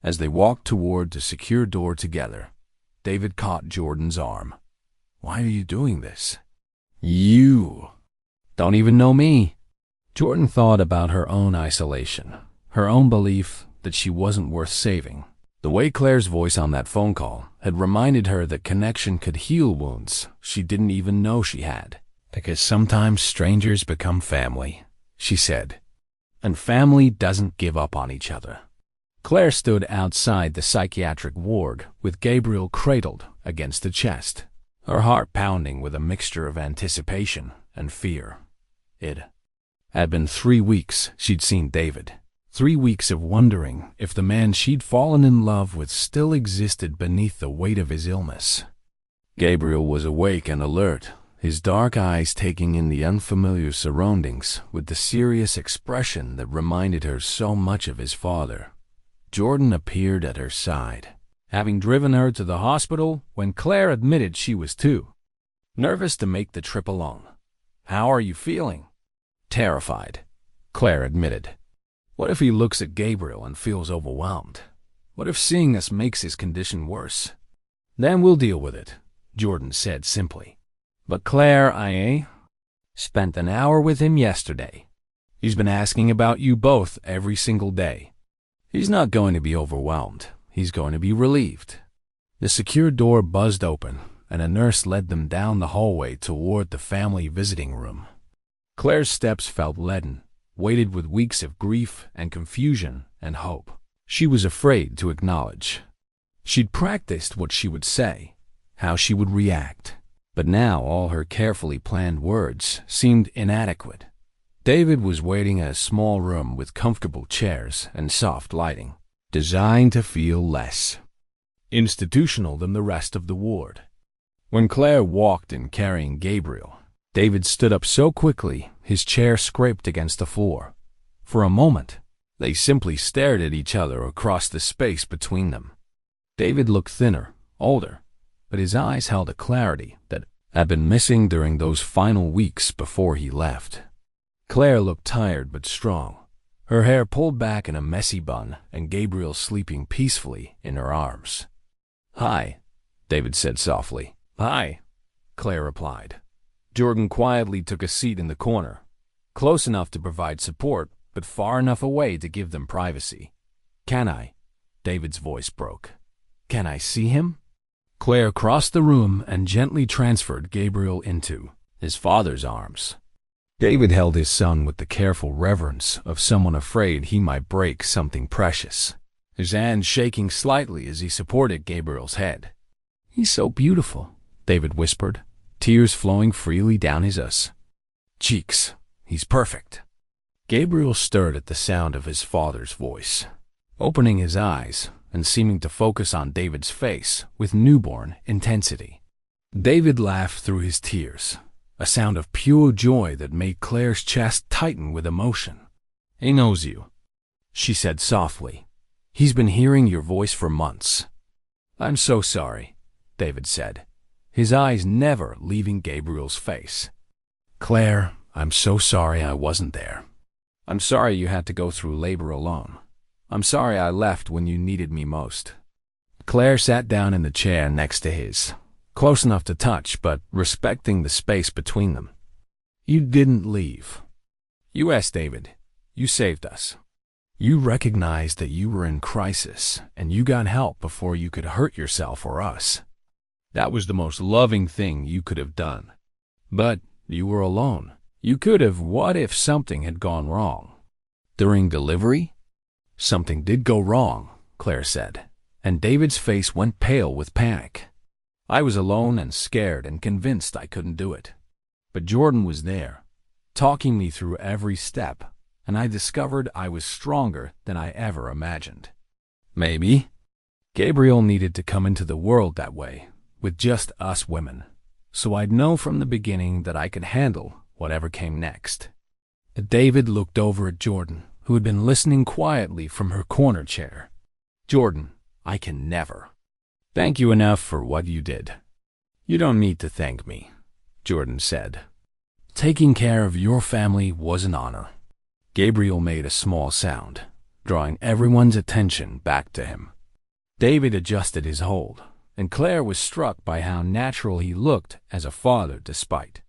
[SPEAKER 1] As they walked toward the secure door together, David caught Jordan's arm. Why are you doing this? You don't even know me. Jordan thought about her own isolation, her own belief that she wasn't worth saving. The way Claire's voice on that phone call had reminded her that connection could heal wounds she didn't even know she had. Because sometimes strangers become family, she said. And family doesn't give up on each other. Claire stood outside the psychiatric ward with Gabriel cradled against the chest, her heart pounding with a mixture of anticipation and fear. It had been 3 weeks she'd seen David. 3 weeks of wondering if the man she'd fallen in love with still existed beneath the weight of his illness. Gabriel was awake and alert, his dark eyes taking in the unfamiliar surroundings with the serious expression that reminded her so much of his father. Jordan appeared at her side, having driven her to the hospital when Claire admitted she was too nervous to make the trip alone. How are you feeling? Terrified, Claire admitted. What if he looks at Gabriel and feels overwhelmed? What if seeing us makes his condition worse? Then we'll deal with it, Jordan said simply. But Claire, I spent an hour with him yesterday. He's been asking about you both every single day. He's not going to be overwhelmed. He's going to be relieved. The secure door buzzed open, and a nurse led them down the hallway toward the family visiting room. Claire's steps felt leaden, weighted with weeks of grief and confusion and hope. She was afraid to acknowledge. She'd practiced what she would say, how she would react, but now all her carefully planned words seemed inadequate. David was waiting in a small room with comfortable chairs and soft lighting, designed to feel less institutional than the rest of the ward. When Claire walked in carrying Gabriel, David stood up so quickly his chair scraped against the floor. For a moment, they simply stared at each other across the space between them. David looked thinner, older, but his eyes held a clarity that had been missing during those final weeks before he left. Claire looked tired but strong, her hair pulled back in a messy bun and Gabriel sleeping peacefully in her arms. "Hi," David said softly. "Hi," Claire replied. Jordan quietly took a seat in the corner, close enough to provide support, but far enough away to give them privacy. "Can I?" David's voice broke. "Can I see him?" Claire crossed the room and gently transferred Gabriel into his father's arms. David held his son with the careful reverence of someone afraid he might break something precious, his hand shaking slightly as he supported Gabriel's head. "He's so beautiful," David whispered, tears flowing freely down his cheeks. "He's perfect." Gabriel stirred at the sound of his father's voice, opening his eyes and seeming to focus on David's face with newborn intensity. David laughed through his tears, a sound of pure joy that made Claire's chest tighten with emotion. "He knows you," she said softly. "He's been hearing your voice for months." "I'm so sorry," David said, his eyes never leaving Gabriel's face. "Claire, I'm so sorry I wasn't there. I'm sorry you had to go through labor alone. I'm sorry I left when you needed me most." Claire sat down in the chair next to his, close enough to touch but respecting the space between them. "You didn't leave. You asked David. You saved us. You recognized that you were in crisis, and you got help before you could hurt yourself or us. That was the most loving thing you could have done. But you were alone. You could have. What if something had gone wrong? During delivery?" "Something did go wrong," Claire said, and David's face went pale with panic. "I was alone and scared and convinced I couldn't do it. But Jordan was there, talking me through every step, and I discovered I was stronger than I ever imagined. Maybe Gabriel needed to come into the world that way, with just us women, so I'd know from the beginning that I could handle whatever came next." David looked over at Jordan, who had been listening quietly from her corner chair. "Jordan, I can never thank you enough for what you did." "You don't need to thank me," Jordan said. "Taking care of your family was an honor." Gabriel made a small sound, drawing everyone's attention back to him. David adjusted his hold, and Claire was struck by how natural he looked as a father despite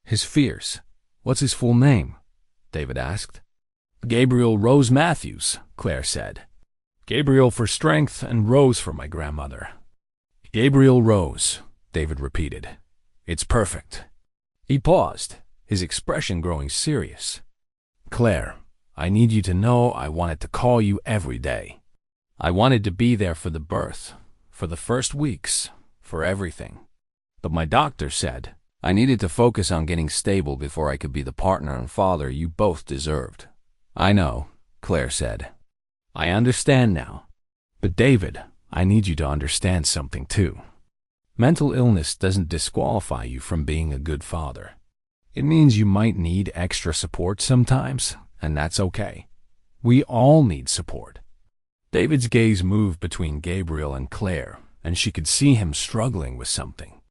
[SPEAKER 1] his fears. "What's his full name?" David asked. "Gabriel Rose Matthews," Claire said. "Gabriel for strength and Rose for my grandmother." "Gabriel Rose," David repeated. "It's perfect." He paused, his expression growing serious. "Claire, I need you to know I wanted to call you every day. I wanted to be there for the birth, for the first weeks, for everything. But my doctor said I needed to focus on getting stable before I could be the partner and father you both deserved." "I know," Claire said. "I understand now. But David, I need you to understand something too. Mental illness doesn't disqualify you from being a good father. It means you might need extra support sometimes, and that's okay. We all need support." David's gaze moved between Gabriel and Claire, and she could see him struggling with something.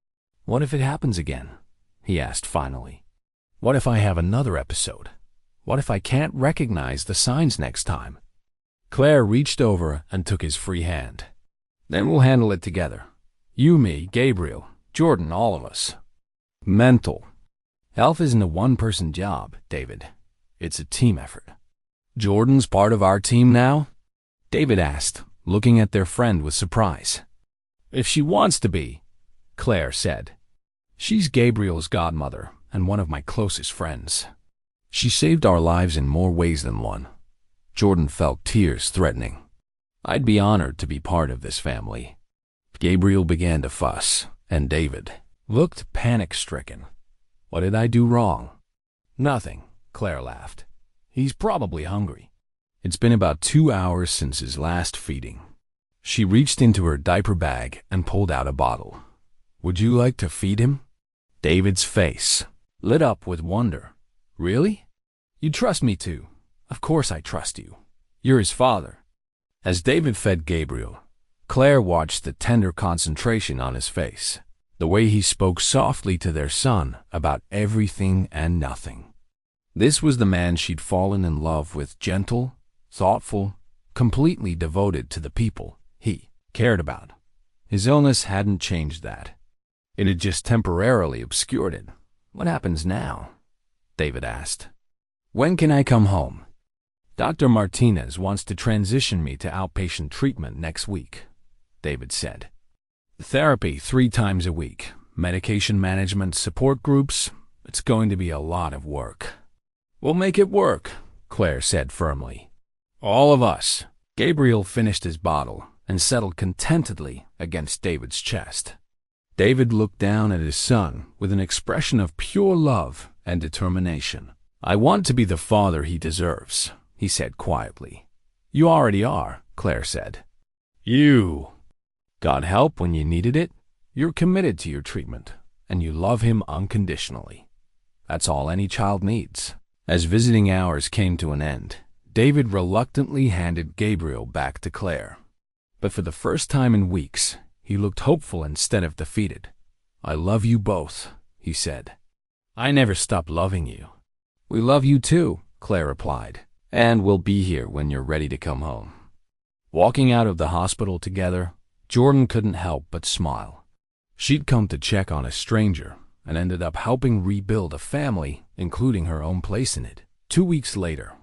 [SPEAKER 1] "What if it happens again?" he asked finally. What if I have another episode? What if I can't recognize the signs next time? Claire reached over and took his free hand. Then we'll handle it together. You, me, Gabriel, Jordan, all of us. Mental health isn't a one-person job, David. It's a team effort. Jordan's part of our team now? David asked, looking at their friend with surprise. If she wants to be, Claire said. She's Gabriel's godmother and one of my closest friends. She saved our lives in more ways than one. Jordan felt tears threatening. I'd be honored to be part of this family. Gabriel began to fuss, and David looked panic-stricken. What did I do wrong? Nothing, Claire laughed. He's probably hungry. It's been about 2 hours since his last feeding. She reached into her diaper bag and pulled out a bottle. Would you like to feed him? David's face lit up with wonder. Really? You trust me too? Of course I trust you. You're his father. As David fed Gabriel, Claire watched the tender concentration on his face, the way he spoke softly to their son about everything and nothing. This was the man she'd fallen in love with, gentle, thoughtful, completely devoted to the people he cared about. His illness hadn't changed that. It had just temporarily obscured it. What happens now? David asked. When can I come home? Dr. Martinez wants to transition me to outpatient treatment next week, David said. Therapy 3 times a week, medication management support groups. It's going to be a lot of work. We'll make it work, Claire said firmly. All of us. Gabriel finished his bottle and settled contentedly against David's chest. David looked down at his son with an expression of pure love and determination. I want to be the father he deserves, he said quietly. You already are, Claire said. You got help when you needed it. You're committed to your treatment, and you love him unconditionally. That's all any child needs. As visiting hours came to an end, David reluctantly handed Gabriel back to Claire. But for the first time in weeks, he looked hopeful instead of defeated. I love you both, he said. I never stopped loving you. We love you too, Claire replied, and we'll be here when you're ready to come home. Walking out of the hospital together, Jordan couldn't help but smile. She'd come to check on a stranger and ended up helping rebuild a family, including her own place in it. 2 weeks later,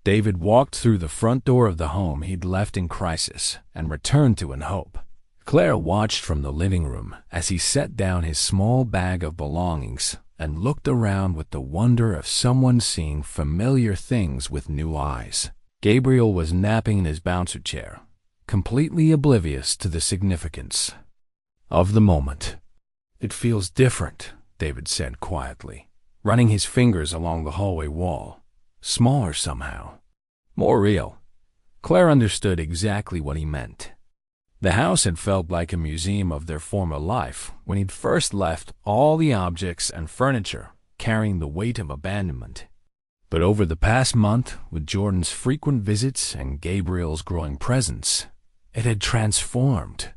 [SPEAKER 1] David walked through the front door of the home he'd left in crisis and returned to in hope. Claire watched from the living room as he set down his small bag of belongings and looked around with the wonder of someone seeing familiar things with new eyes. Gabriel was napping in his bouncer chair, completely oblivious to the significance of the moment. It feels different, David said quietly, running his fingers along the hallway wall. Smaller somehow. More real. Claire understood exactly what he meant. The house had felt like a museum of their former life when he'd first left all the objects and furniture carrying the weight of abandonment. But over the past month, with Jordan's frequent visits and Gabriel's growing presence, it had transformed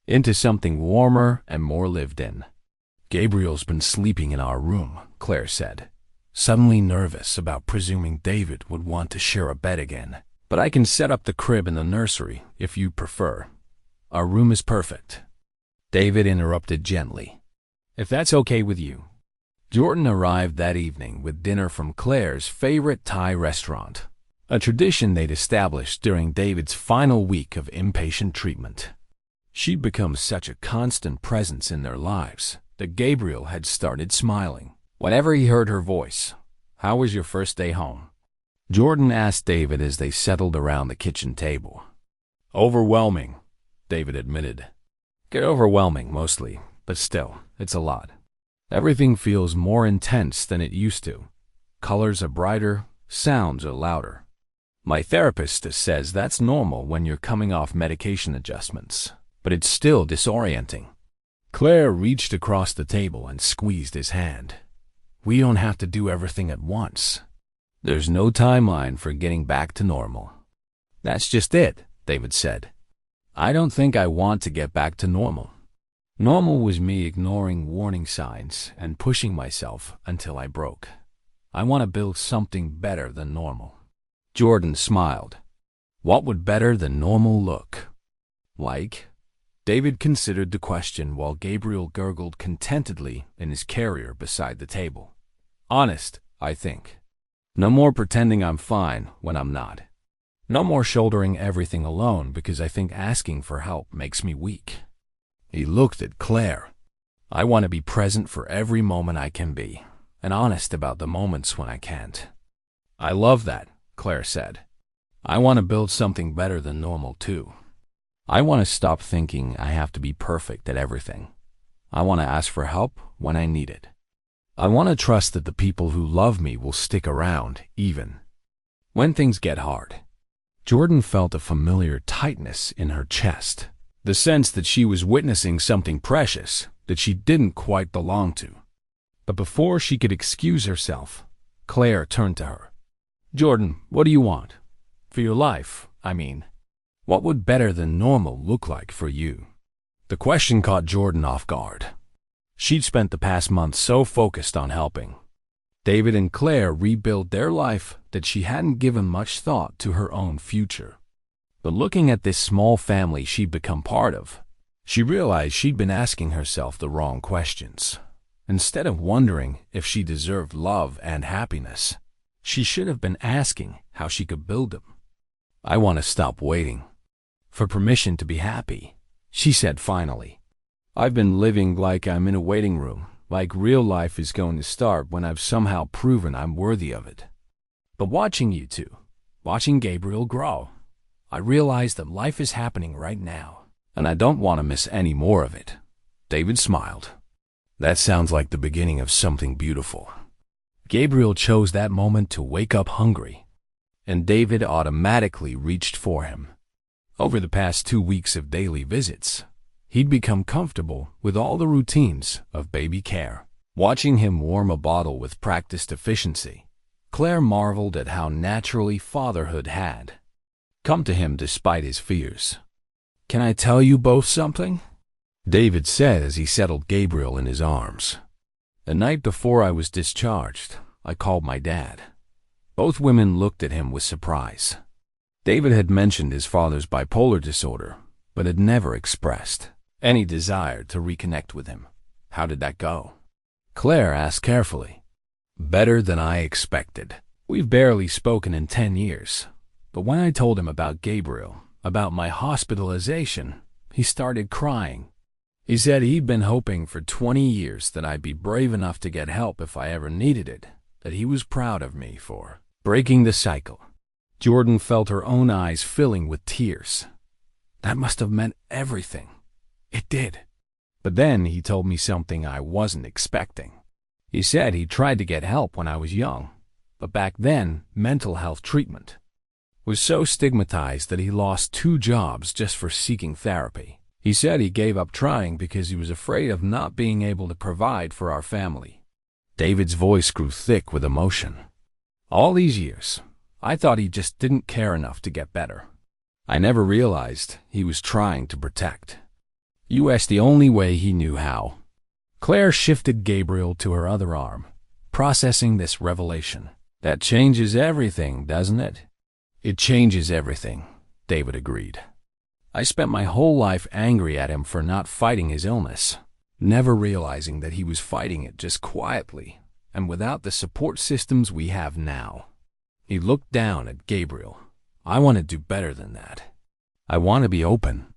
[SPEAKER 1] into something warmer and more lived in. Gabriel's been sleeping in our room, Claire said, suddenly nervous about presuming David would want to share a bed again. But I can set up the crib in the nursery if you prefer. Our room is perfect. David interrupted gently. If that's okay with you. Jordan arrived that evening with dinner from Claire's favorite Thai restaurant, a tradition they'd established during David's final week of inpatient treatment. She'd become such a constant presence in their lives that Gabriel had started smiling whenever he heard her voice. How was your first day home? Jordan asked David as they settled around the kitchen table. Overwhelming, David admitted. Get overwhelming mostly, but still, it's a lot. Everything feels more intense than it used to. Colors are brighter, sounds are louder. My therapist says that's normal when you're coming off medication adjustments, but it's still disorienting. Claire reached across the table and squeezed his hand. We don't have to do everything at once. There's no timeline for getting back to normal. That's just it, David said. I don't think I want to get back to normal. Normal was me ignoring warning signs and pushing myself until I broke. I want to build something better than normal. Jordan smiled. What would better than normal look like? David considered the question while Gabriel gurgled contentedly in his carrier beside the table. Honest, I think. No more pretending I'm fine when I'm not. No more shouldering everything alone because I think asking for help makes me weak. He looked at Claire. I want to be present for every moment I can be, and honest about the moments when I can't. I love that, Claire said. I want to build something better than normal too. I want to stop thinking I have to be perfect at everything. I want to ask for help when I need it. I want to trust that the people who love me will stick around, even when things get hard. Jordan felt a familiar tightness in her chest, the sense that she was witnessing something precious that she didn't quite belong to. But before she could excuse herself, Claire turned to her. Jordan, what do you want? For your life, I mean. What would better than normal look like for you? The question caught Jordan off guard. She'd spent the past month so focused on helping David and Claire rebuild their life that she hadn't given much thought to her own future. But looking at this small family she'd become part of, she realized she'd been asking herself the wrong questions. Instead of wondering if she deserved love and happiness, she should have been asking how she could build them. I want to stop waiting for permission to be happy, she said finally. I've been living like I'm in a waiting room, like real life is going to start when I've somehow proven I'm worthy of it. But watching you two, watching Gabriel grow, I realize that life is happening right now, and I don't want to miss any more of it. David smiled. That sounds like the beginning of something beautiful. Gabriel chose that moment to wake up hungry, and David automatically reached for him. Over the past 2 weeks of daily visits, he'd become comfortable with all the routines of baby care. Watching him warm a bottle with practiced efficiency, Claire marveled at how naturally fatherhood had come to him despite his fears. Can I tell you both something? David said as he settled Gabriel in his arms. The night before I was discharged, I called my dad. Both women looked at him with surprise. David had mentioned his father's bipolar disorder, but had never expressed any desire to reconnect with him. How did that go? Claire asked carefully. Better than I expected. We've barely spoken in 10 years, but when I told him about Gabriel, about my hospitalization, he started crying. He said he'd been hoping for 20 years that I'd be brave enough to get help if I ever needed it, that he was proud of me for breaking the cycle. Jordan felt her own eyes filling with tears. That must have meant everything. It did. But then he told me something I wasn't expecting. He said he tried to get help when I was young, but back then, mental health treatment was so stigmatized that he lost 2 jobs just for seeking therapy. He said he gave up trying because he was afraid of not being able to provide for our family. David's voice grew thick with emotion. All these years, I thought he just didn't care enough to get better. I never realized he was trying to protect us the only way he knew how. Claire shifted Gabriel to her other arm, processing this revelation. That changes everything, doesn't it? It changes everything, David agreed. I spent my whole life angry at him for not fighting his illness, never realizing that he was fighting it just quietly and without the support systems we have now. He looked down at Gabriel. I want to do better than that. I want to be open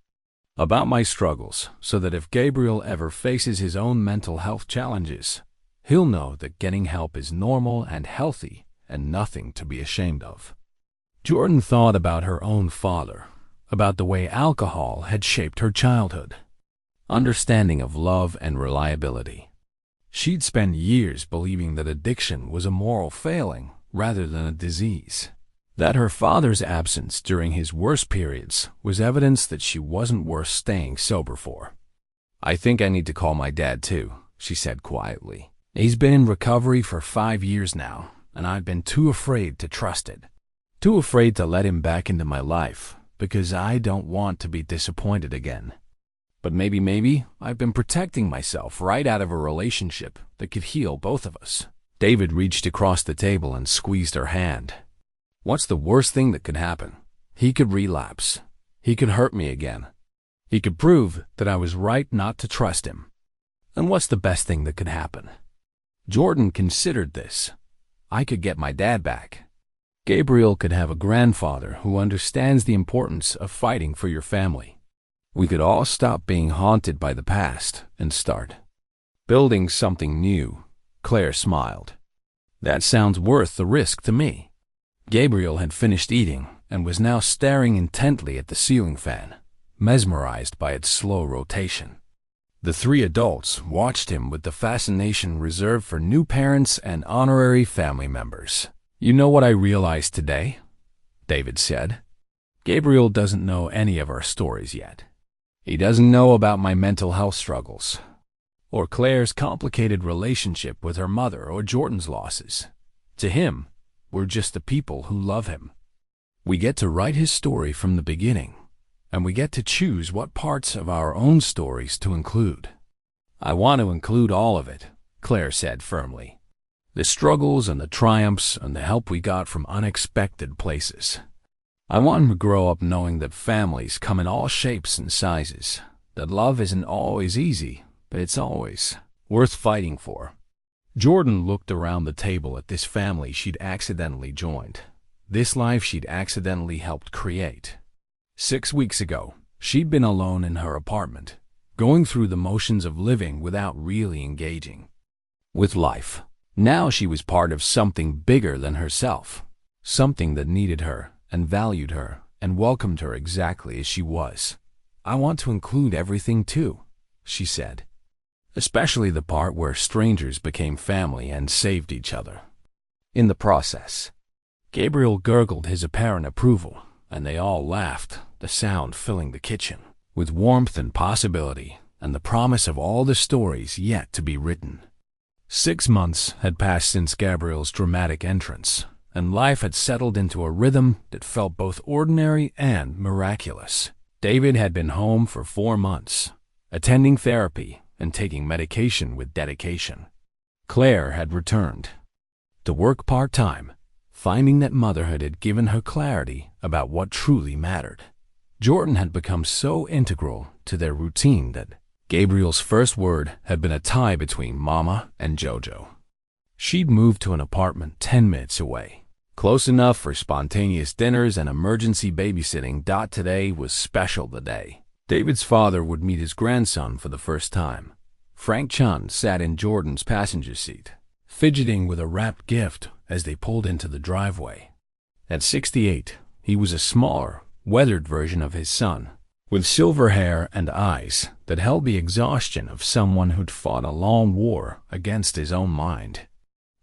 [SPEAKER 1] about my struggles so that if Gabriel ever faces his own mental health challenges, he'll know that getting help is normal and healthy and nothing to be ashamed of. Jordan thought about her own father, about the way alcohol had shaped her childhood, understanding of love and reliability. She'd spent years believing that addiction was a moral failing rather than a disease, that her father's absence during his worst periods was evidence that she wasn't worth staying sober for. I think I need to call my dad too, she said quietly. He's been in recovery for 5 years now, and I've been too afraid to trust it. Too afraid to let him back into my life, because I don't want to be disappointed again. But maybe I've been protecting myself right out of a relationship that could heal both of us. David reached across the table and squeezed her hand. What's the worst thing that could happen? He could relapse. He could hurt me again. He could prove that I was right not to trust him. And what's the best thing that could happen? Jordan considered this. I could get my dad back. Gabriel could have a grandfather who understands the importance of fighting for your family. We could all stop being haunted by the past and start building something new. Claire smiled. That sounds worth the risk to me. Gabriel had finished eating and was now staring intently at the ceiling fan, mesmerized by its slow rotation. The three adults watched him with the fascination reserved for new parents and honorary family members. You know what I realized today? David said. Gabriel doesn't know any of our stories yet. He doesn't know about my mental health struggles, or Claire's complicated relationship with her mother, or Jordan's losses. To him, we're just the people who love him. We get to write his story from the beginning, and we get to choose what parts of our own stories to include. I want to include all of it, Claire said firmly. The struggles and the triumphs and the help we got from unexpected places. I want him to grow up knowing that families come in all shapes and sizes, that love isn't always easy, but it's always worth fighting for. Jordan looked around the table at this family she'd accidentally joined, this life she'd accidentally helped create. 6 weeks ago, she'd been alone in her apartment, going through the motions of living without really engaging with life. Now she was part of something bigger than herself, something that needed her and valued her and welcomed her exactly as she was. I want to include everything too, she said, especially the part where strangers became family and saved each other in the process. Gabriel gurgled his apparent approval, and they all laughed, the sound filling the kitchen with warmth and possibility and the promise of all the stories yet to be written. 6 months had passed since Gabriel's dramatic entrance, and life had settled into a rhythm that felt both ordinary and miraculous. David had been home for 4 months, attending therapy and taking medication with dedication. Claire had returned to work part-time, finding that motherhood had given her clarity about what truly mattered. Jordan had become so integral to their routine that Gabriel's first word had been a tie between Mama and Jojo. She'd moved to an apartment 10 minutes away, close enough for spontaneous dinners and emergency babysitting. Today was special the day. David's father would meet his grandson for the first time. Frank Chun sat in Jordan's passenger seat, fidgeting with a wrapped gift as they pulled into the driveway. At 68, he was a smaller, weathered version of his son, with silver hair and eyes that held the exhaustion of someone who'd fought a long war against his own mind.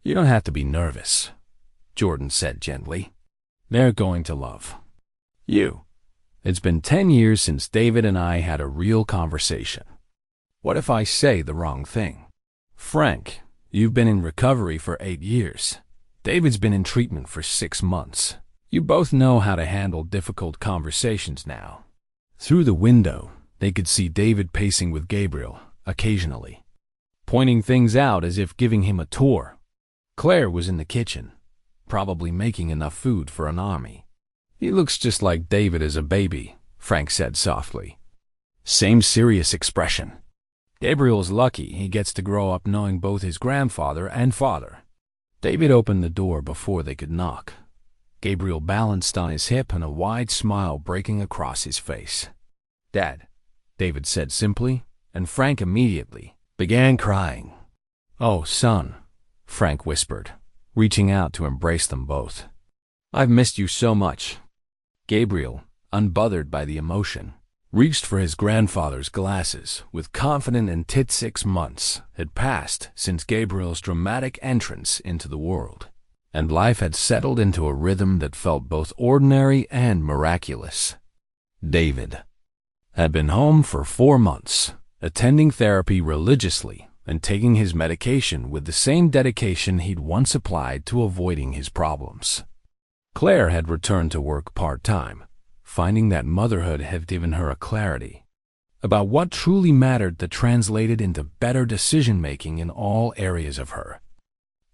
[SPEAKER 1] You don't have to be nervous, Jordan said gently. They're going to love you. It's been 10 years since David and I had a real conversation. What if I say the wrong thing? Frank, you've been in recovery for 8 years. David's been in treatment for 6 months. You both know how to handle difficult conversations now. Through the window, they could see David pacing with Gabriel, occasionally, pointing things out as if giving him a tour. Claire was in the kitchen, probably making enough food for an army. He looks just like David as a baby, Frank said softly. Same serious expression. Gabriel's lucky he gets to grow up knowing both his grandfather and father. David opened the door before they could knock. Gabriel balanced on his hip and a wide smile breaking across his face. Dad, David said simply, and Frank immediately began crying. Oh, son, Frank whispered, reaching out to embrace them both. I've missed you so much. Gabriel, unbothered by the emotion, reached for his grandfather's glasses with confident intent. 6 months had passed since Gabriel's dramatic entrance into the world, and life had settled into a rhythm that felt both ordinary and miraculous. David had been home for 4 months, attending therapy religiously and taking his medication with the same dedication he'd once applied to avoiding his problems. Claire had returned to work part-time, finding that motherhood had given her a clarity about what truly mattered that translated into better decision-making in all areas of her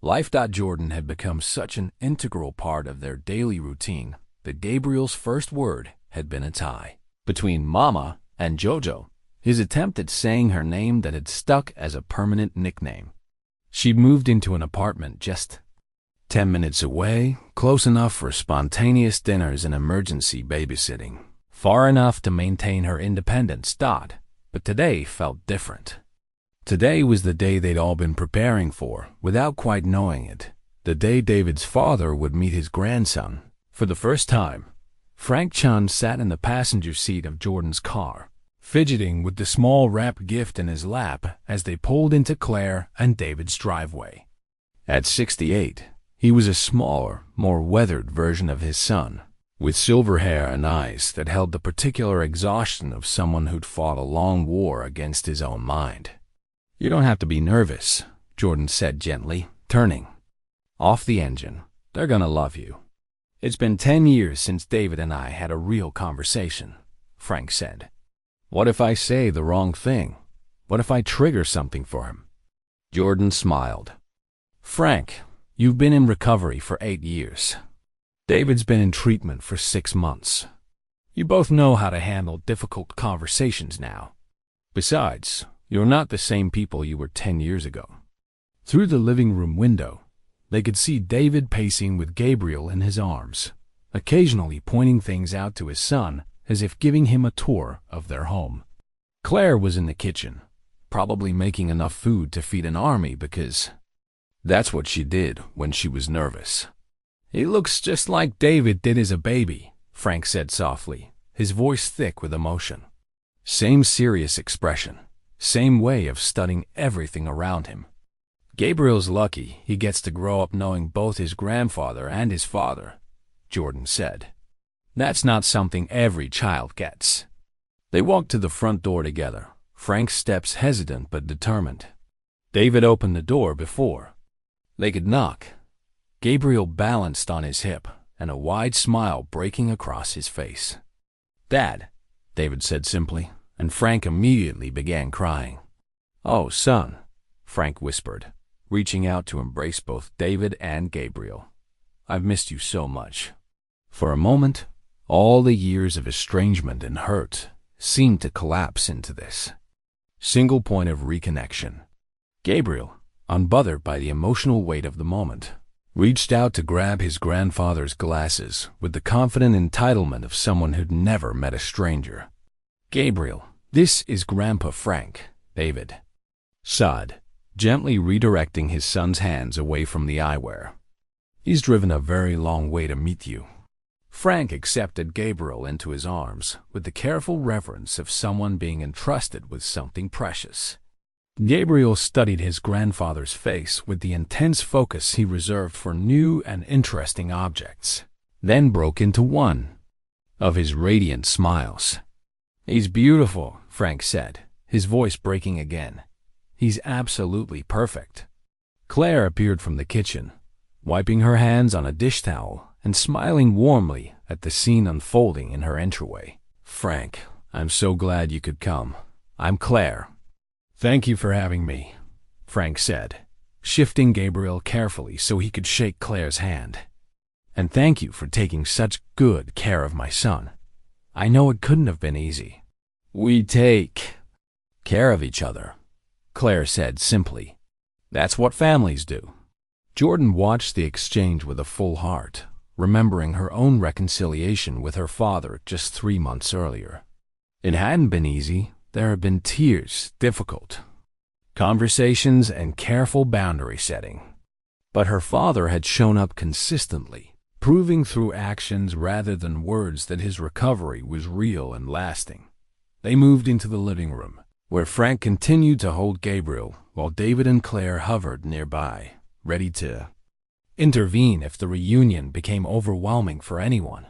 [SPEAKER 1] life. Jordan had become such an integral part of their daily routine that Gabriel's first word had been a tie between Mama and Jojo, his attempt at saying her name that had stuck as a permanent nickname. She'd moved into an apartment just 10 minutes away, close enough for spontaneous dinners and emergency babysitting, far enough to maintain her independence. But today felt different. Today was the day they'd all been preparing for, without quite knowing it. The day David's father would meet his grandson. For the first time, Frank Chun sat in the passenger seat of Jordan's car, fidgeting with the small wrapped gift in his lap as they pulled into Claire and David's driveway. At 68, he was a smaller, more weathered version of his son, with silver hair and eyes that held the particular exhaustion of someone who'd fought a long war against his own mind. "You don't have to be nervous," Jordan said gently, turning off the engine. "They're gonna love you." "It's been 10 years since David and I had a real conversation," Frank said. "What if I say the wrong thing? What if I trigger something for him?" Jordan smiled. "Frank, you've been in recovery for 8 years. David's been in treatment for 6 months. You both know how to handle difficult conversations now. Besides, you're not the same people you were 10 years ago." Through the living room window, they could see David pacing with Gabriel in his arms, occasionally pointing things out to his son as if giving him a tour of their home. Claire was in the kitchen, probably making enough food to feed an army because that's what she did when she was nervous. "He looks just like David did as a baby," Frank said softly, his voice thick with emotion. Same serious expression, same way of studying everything around him. "Gabriel's lucky he gets to grow up knowing both his grandfather and his father," Jordan said. "That's not something every child gets." They walked to the front door together, Frank's steps hesitant but determined. David opened the door before they could knock. Gabriel balanced on his hip, and a wide smile breaking across his face. "Dad," David said simply, and Frank immediately began crying. "Oh, son," Frank whispered, reaching out to embrace both David and Gabriel. "I've missed you so much." For a moment, all the years of estrangement and hurt seemed to collapse into this single point of reconnection. Gabriel, unbothered by the emotional weight of the moment, reached out to grab his grandfather's glasses with the confident entitlement of someone who'd never met a stranger. "Gabriel, this is Grandpa Frank," David sighed, gently redirecting his son's hands away from the eyewear. "He's driven a very long way to meet you." Frank accepted Gabriel into his arms with the careful reverence of someone being entrusted with something precious. Gabriel studied his grandfather's face with the intense focus he reserved for new and interesting objects, then broke into one of his radiant smiles. "He's beautiful," Frank said, his voice breaking again. "He's absolutely perfect." Claire appeared from the kitchen, wiping her hands on a dish towel and smiling warmly at the scene unfolding in her entryway. "Frank, I'm so glad you could come. I'm Claire." "Thank you for having me," Frank said, shifting Gabriel carefully so he could shake Claire's hand. "And thank you for taking such good care of my son. I know it couldn't have been easy." "We take care of each other," Claire said simply. "That's what families do." Jordan watched the exchange with a full heart, remembering her own reconciliation with her father just 3 months earlier. It hadn't been easy. There had been tears, difficult conversations, and careful boundary setting. But her father had shown up consistently, proving through actions rather than words that his recovery was real and lasting. They moved into the living room, where Frank continued to hold Gabriel while David and Claire hovered nearby, ready to intervene if the reunion became overwhelming for anyone.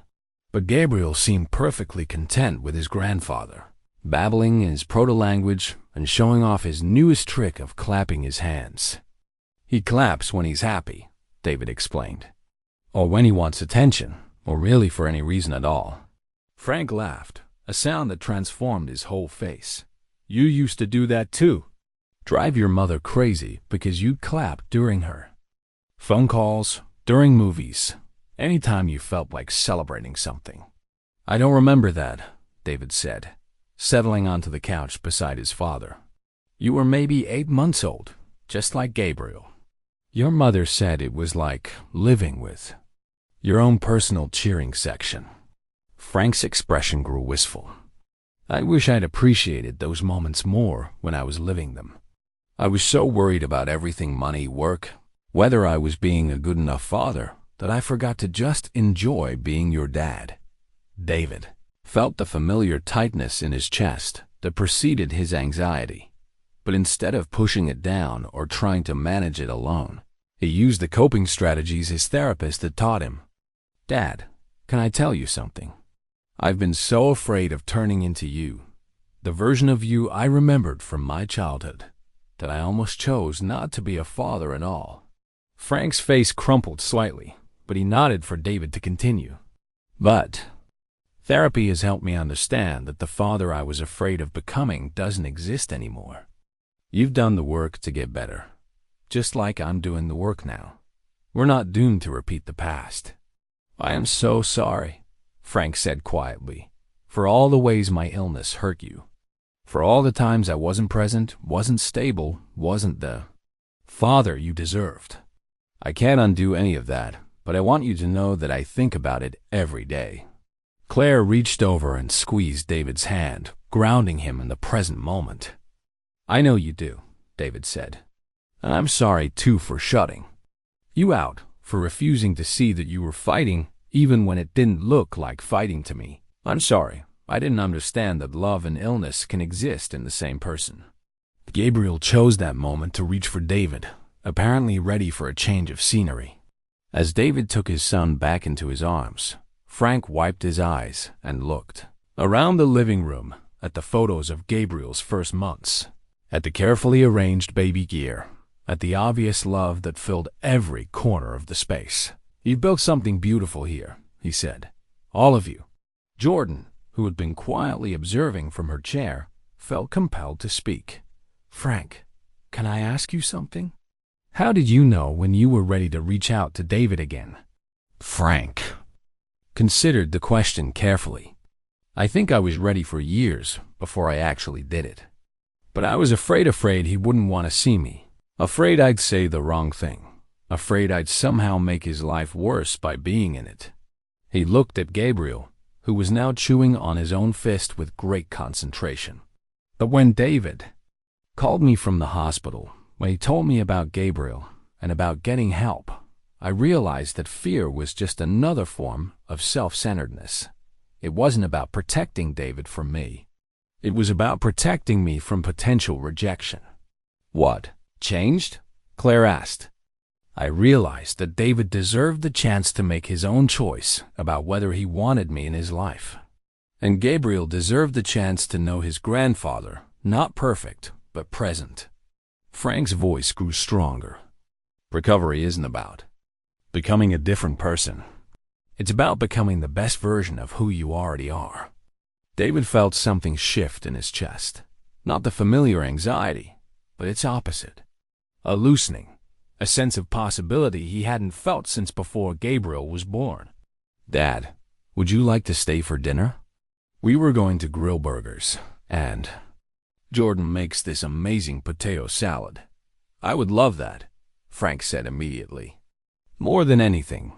[SPEAKER 1] But Gabriel seemed perfectly content with his grandfather, babbling in his proto-language and showing off his newest trick of clapping his hands. "He claps when he's happy," David explained. "Or when he wants attention, or really for any reason at all." Frank laughed, a sound that transformed his whole face. You used to do that too. Drive your mother crazy because you'd clap during her phone calls, during movies, anytime you felt like celebrating something. I don't remember that, David said, settling onto the couch beside his father. You were maybe 8 months old, just like Gabriel. Your mother said it was like living with your own personal cheering section. Frank's expression grew wistful. I wish I'd appreciated those moments more when I was living them. I was so worried about everything, money, work, whether I was being a good enough father, that I forgot to just enjoy being your dad. David felt the familiar tightness in his chest that preceded his anxiety. But instead of pushing it down or trying to manage it alone, he used the coping strategies his therapist had taught him. Dad, can I tell you something? I've been so afraid of turning into you, the version of you I remembered from my childhood, that I almost chose not to be a father at all. Frank's face crumpled slightly, but he nodded for David to continue. But therapy has helped me understand that the father I was afraid of becoming doesn't exist anymore. You've done the work to get better, just like I'm doing the work now. We're not doomed to repeat the past. I am so sorry, Frank said quietly, for all the ways my illness hurt you. For all the times I wasn't present, wasn't stable, wasn't the father you deserved. I can't undo any of that, but I want you to know that I think about it every day. Claire reached over and squeezed David's hand, grounding him in the present moment. I know you do, David said. And I'm sorry, too, for shutting you out, for refusing to see that you were fighting, even when it didn't look like fighting to me. I'm sorry. I didn't understand that love and illness can exist in the same person. Gabriel chose that moment to reach for David, apparently ready for a change of scenery. As David took his son back into his arms, Frank wiped his eyes and looked around the living room at the photos of Gabriel's first months, at the carefully arranged baby gear, at the obvious love that filled every corner of the space. You've built something beautiful here, he said. All of you. Jordan, who had been quietly observing from her chair, felt compelled to speak. Frank, can I ask you something? How did you know when you were ready to reach out to David again? Frank considered the question carefully. I think I was ready for years before I actually did it. But I was afraid he wouldn't want to see me. Afraid I'd say the wrong thing. Afraid I'd somehow make his life worse by being in it. He looked at Gabriel, who was now chewing on his own fist with great concentration. But when David called me from the hospital, when he told me about Gabriel and about getting help, I realized that fear was just another form of self-centeredness. It wasn't about protecting David from me. It was about protecting me from potential rejection. What changed? Claire asked. I realized that David deserved the chance to make his own choice about whether he wanted me in his life. And Gabriel deserved the chance to know his grandfather, not perfect, but present. Frank's voice grew stronger. Recovery isn't about becoming a different person. It's about becoming the best version of who you already are. David felt something shift in his chest. Not the familiar anxiety, but its opposite. A loosening. A sense of possibility he hadn't felt since before Gabriel was born. Dad, would you like to stay for dinner? We were going to grill burgers, and Jordan makes this amazing potato salad. I would love that, Frank said immediately. More than anything.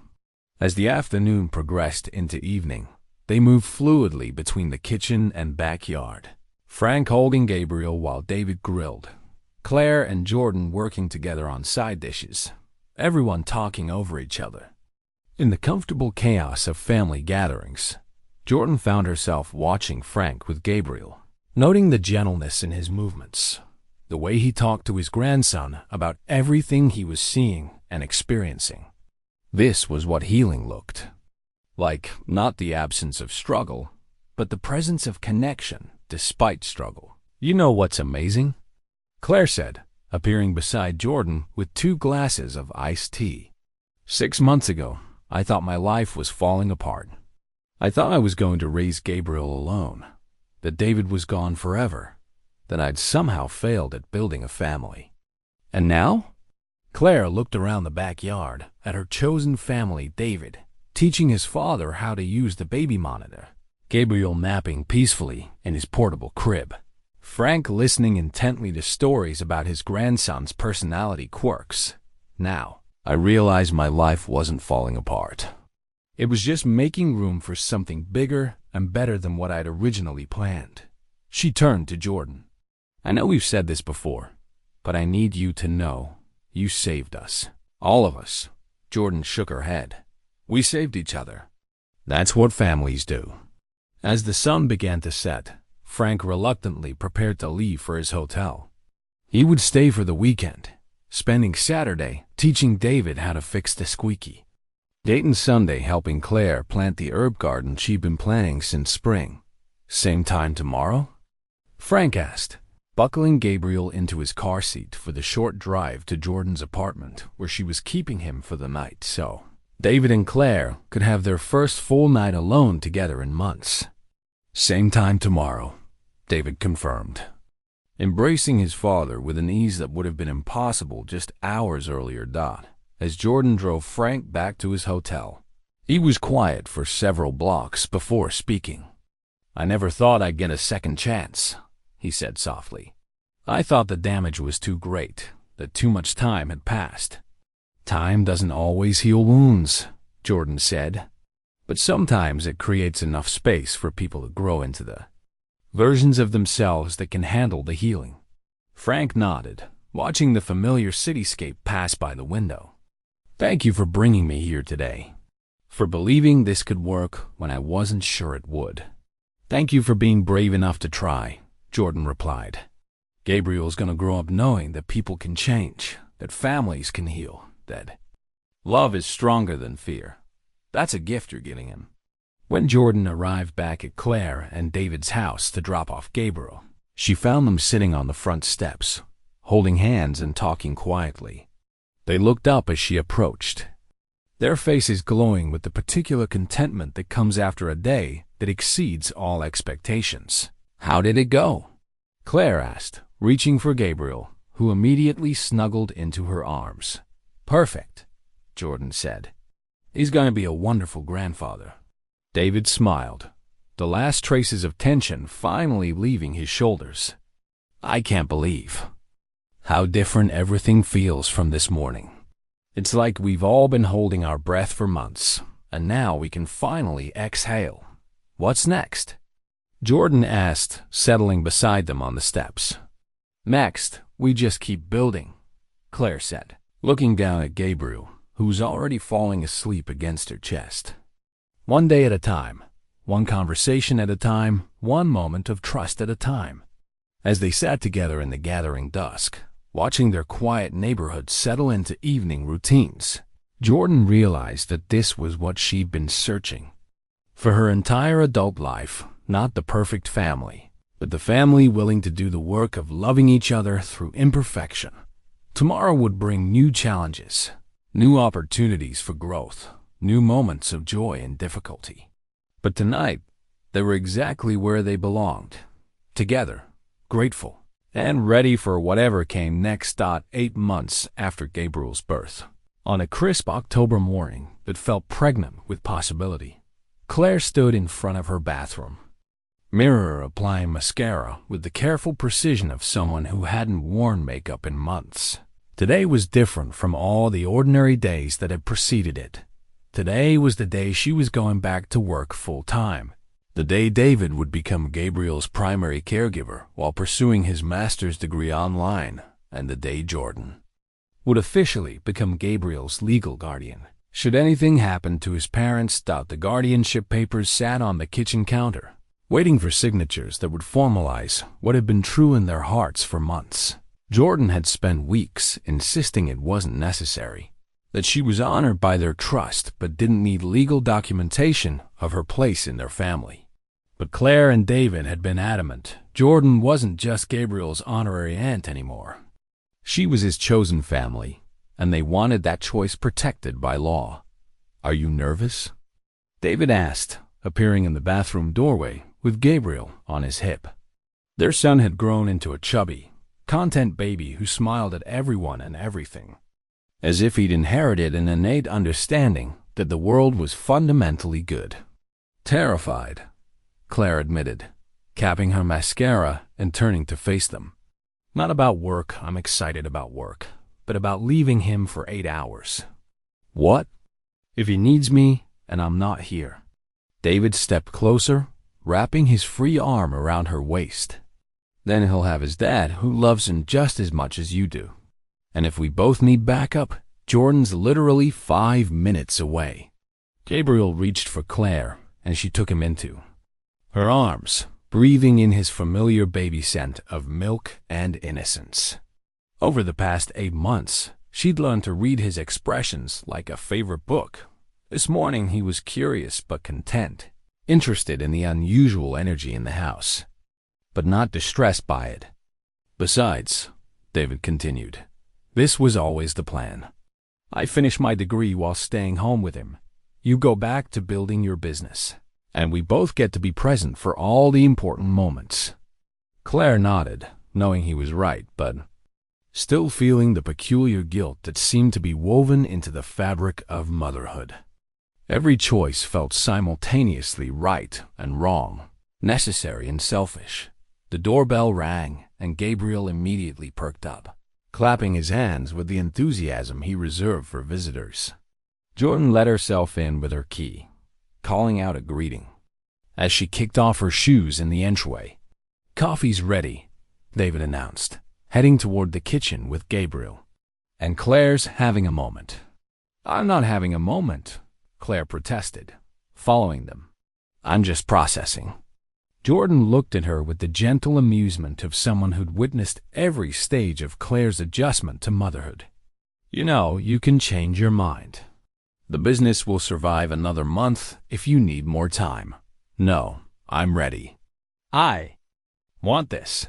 [SPEAKER 1] As the afternoon progressed into evening, they moved fluidly between the kitchen and backyard, Frank holding Gabriel while David grilled. Claire and Jordan working together on side dishes, everyone talking over each other. In the comfortable chaos of family gatherings, Jordan found herself watching Frank with Gabriel, noting the gentleness in his movements, the way he talked to his grandson about everything he was seeing and experiencing. This was what healing looked like, not the absence of struggle, but the presence of connection despite struggle. You know what's amazing? Claire said, appearing beside Jordan with 2 glasses of iced tea. 6 months ago, I thought my life was falling apart. I thought I was going to raise Gabriel alone, that David was gone forever. that I'd somehow failed at building a family. And now? Claire looked around the backyard at her chosen family, David, teaching his father how to use the baby monitor, Gabriel napping peacefully in his portable crib, Frank listening intently to stories about his grandson's personality quirks. Now, I realized my life wasn't falling apart. It was just making room for something bigger and better than what I'd originally planned. She turned to Jordan. I know we've said this before, but I need you to know you saved us. All of us. Jordan shook her head. We saved each other. That's what families do. As the sun began to set, Frank reluctantly prepared to leave for his hotel. He would stay for the weekend, spending Saturday teaching David how to fix the squeaky, and Sunday helping Claire plant the herb garden she'd been planning since spring. Same time tomorrow? Frank asked, buckling Gabriel into his car seat for the short drive to Jordan's apartment where she was keeping him for the night so David and Claire could have their first full night alone together in months. Same time tomorrow, David confirmed, embracing his father with an ease that would have been impossible just hours earlier. As Jordan drove Frank back to his hotel, he was quiet for several blocks before speaking. I never thought I'd get a second chance, he said softly. I thought the damage was too great, that too much time had passed. Time doesn't always heal wounds, Jordan said, but sometimes it creates enough space for people to grow into the versions of themselves that can handle the healing. Frank nodded, watching the familiar cityscape pass by the window. Thank you for bringing me here today, for believing this could work when I wasn't sure it would. Thank you for being brave enough to try, Jordan replied. Gabriel's gonna grow up knowing that people can change, that families can heal, that love is stronger than fear. That's a gift you're giving him. When Jordan arrived back at Claire and David's house to drop off Gabriel, she found them sitting on the front steps, holding hands and talking quietly. They looked up as she approached, their faces glowing with the particular contentment that comes after a day that exceeds all expectations. How did it go? Claire asked, reaching for Gabriel, who immediately snuggled into her arms. Perfect, Jordan said. He's going to be a wonderful grandfather. David smiled, the last traces of tension finally leaving his shoulders. I can't believe how different everything feels from this morning. It's like we've all been holding our breath for months, and now we can finally exhale. What's next? Jordan asked, settling beside them on the steps. Next, we just keep building, Claire said, looking down at Gabriel, who was already falling asleep against her chest. One day at a time, one conversation at a time, one moment of trust at a time. As they sat together in the gathering dusk, watching their quiet neighborhood settle into evening routines, Jordan realized that this was what she'd been searching for her entire adult life. Not the perfect family, but the family willing to do the work of loving each other through imperfection. Tomorrow would bring new challenges, new opportunities for growth, new moments of joy and difficulty. But tonight, they were exactly where they belonged, together, grateful, and ready for whatever came next. 8 months after Gabriel's birth, on a crisp October morning that felt pregnant with possibility, Claire stood in front of her bathroom mirror applying mascara with the careful precision of someone who hadn't worn makeup in months. Today was different from all the ordinary days that had preceded it. Today was the day she was going back to work full-time. The day David would become Gabriel's primary caregiver while pursuing his master's degree online, and the day Jordan would officially become Gabriel's legal guardian. Should anything happen to his parents, the guardianship papers sat on the kitchen counter, waiting for signatures that would formalize what had been true in their hearts for months. Jordan had spent weeks insisting it wasn't necessary, that she was honored by their trust but didn't need legal documentation of her place in their family. But Claire and David had been adamant Jordan wasn't just Gabriel's honorary aunt anymore. She was his chosen family, and they wanted that choice protected by law. Are you nervous? David asked, appearing in the bathroom doorway with Gabriel on his hip. Their son had grown into a chubby, content baby who smiled at everyone and everything, as if he'd inherited an innate understanding that the world was fundamentally good. Terrified, Claire admitted, capping her mascara and turning to face them. Not about work, I'm excited about work, but about leaving him for 8 hours. What? If he needs me and I'm not here. David stepped closer, wrapping his free arm around her waist. Then he'll have his dad, who loves him just as much as you do. And if we both need backup, Jordan's literally 5 minutes away. Gabriel reached for Claire, and she took him into her arms, breathing in his familiar baby scent of milk and innocence. Over the past 8 months, she'd learned to read his expressions like a favorite book. This morning he was curious but content, interested in the unusual energy in the house, but not distressed by it. Besides, David continued, this was always the plan. I finished my degree while staying home with him. You go back to building your business, and we both get to be present for all the important moments. Claire nodded, knowing he was right, but still feeling the peculiar guilt that seemed to be woven into the fabric of motherhood. Every choice felt simultaneously right and wrong, necessary and selfish. The doorbell rang, and Gabriel immediately perked up, clapping his hands with the enthusiasm he reserved for visitors. Jordan let herself in with her key, calling out a greeting, as she kicked off her shoes in the entryway. Coffee's ready, David announced, heading toward the kitchen with Gabriel. And Claire's having a moment. I'm not having a moment, Claire protested, following them. I'm just processing. Jordan looked at her with the gentle amusement of someone who'd witnessed every stage of Claire's adjustment to motherhood. You know, you can change your mind. The business will survive another month if you need more time. No, I'm ready. I want this.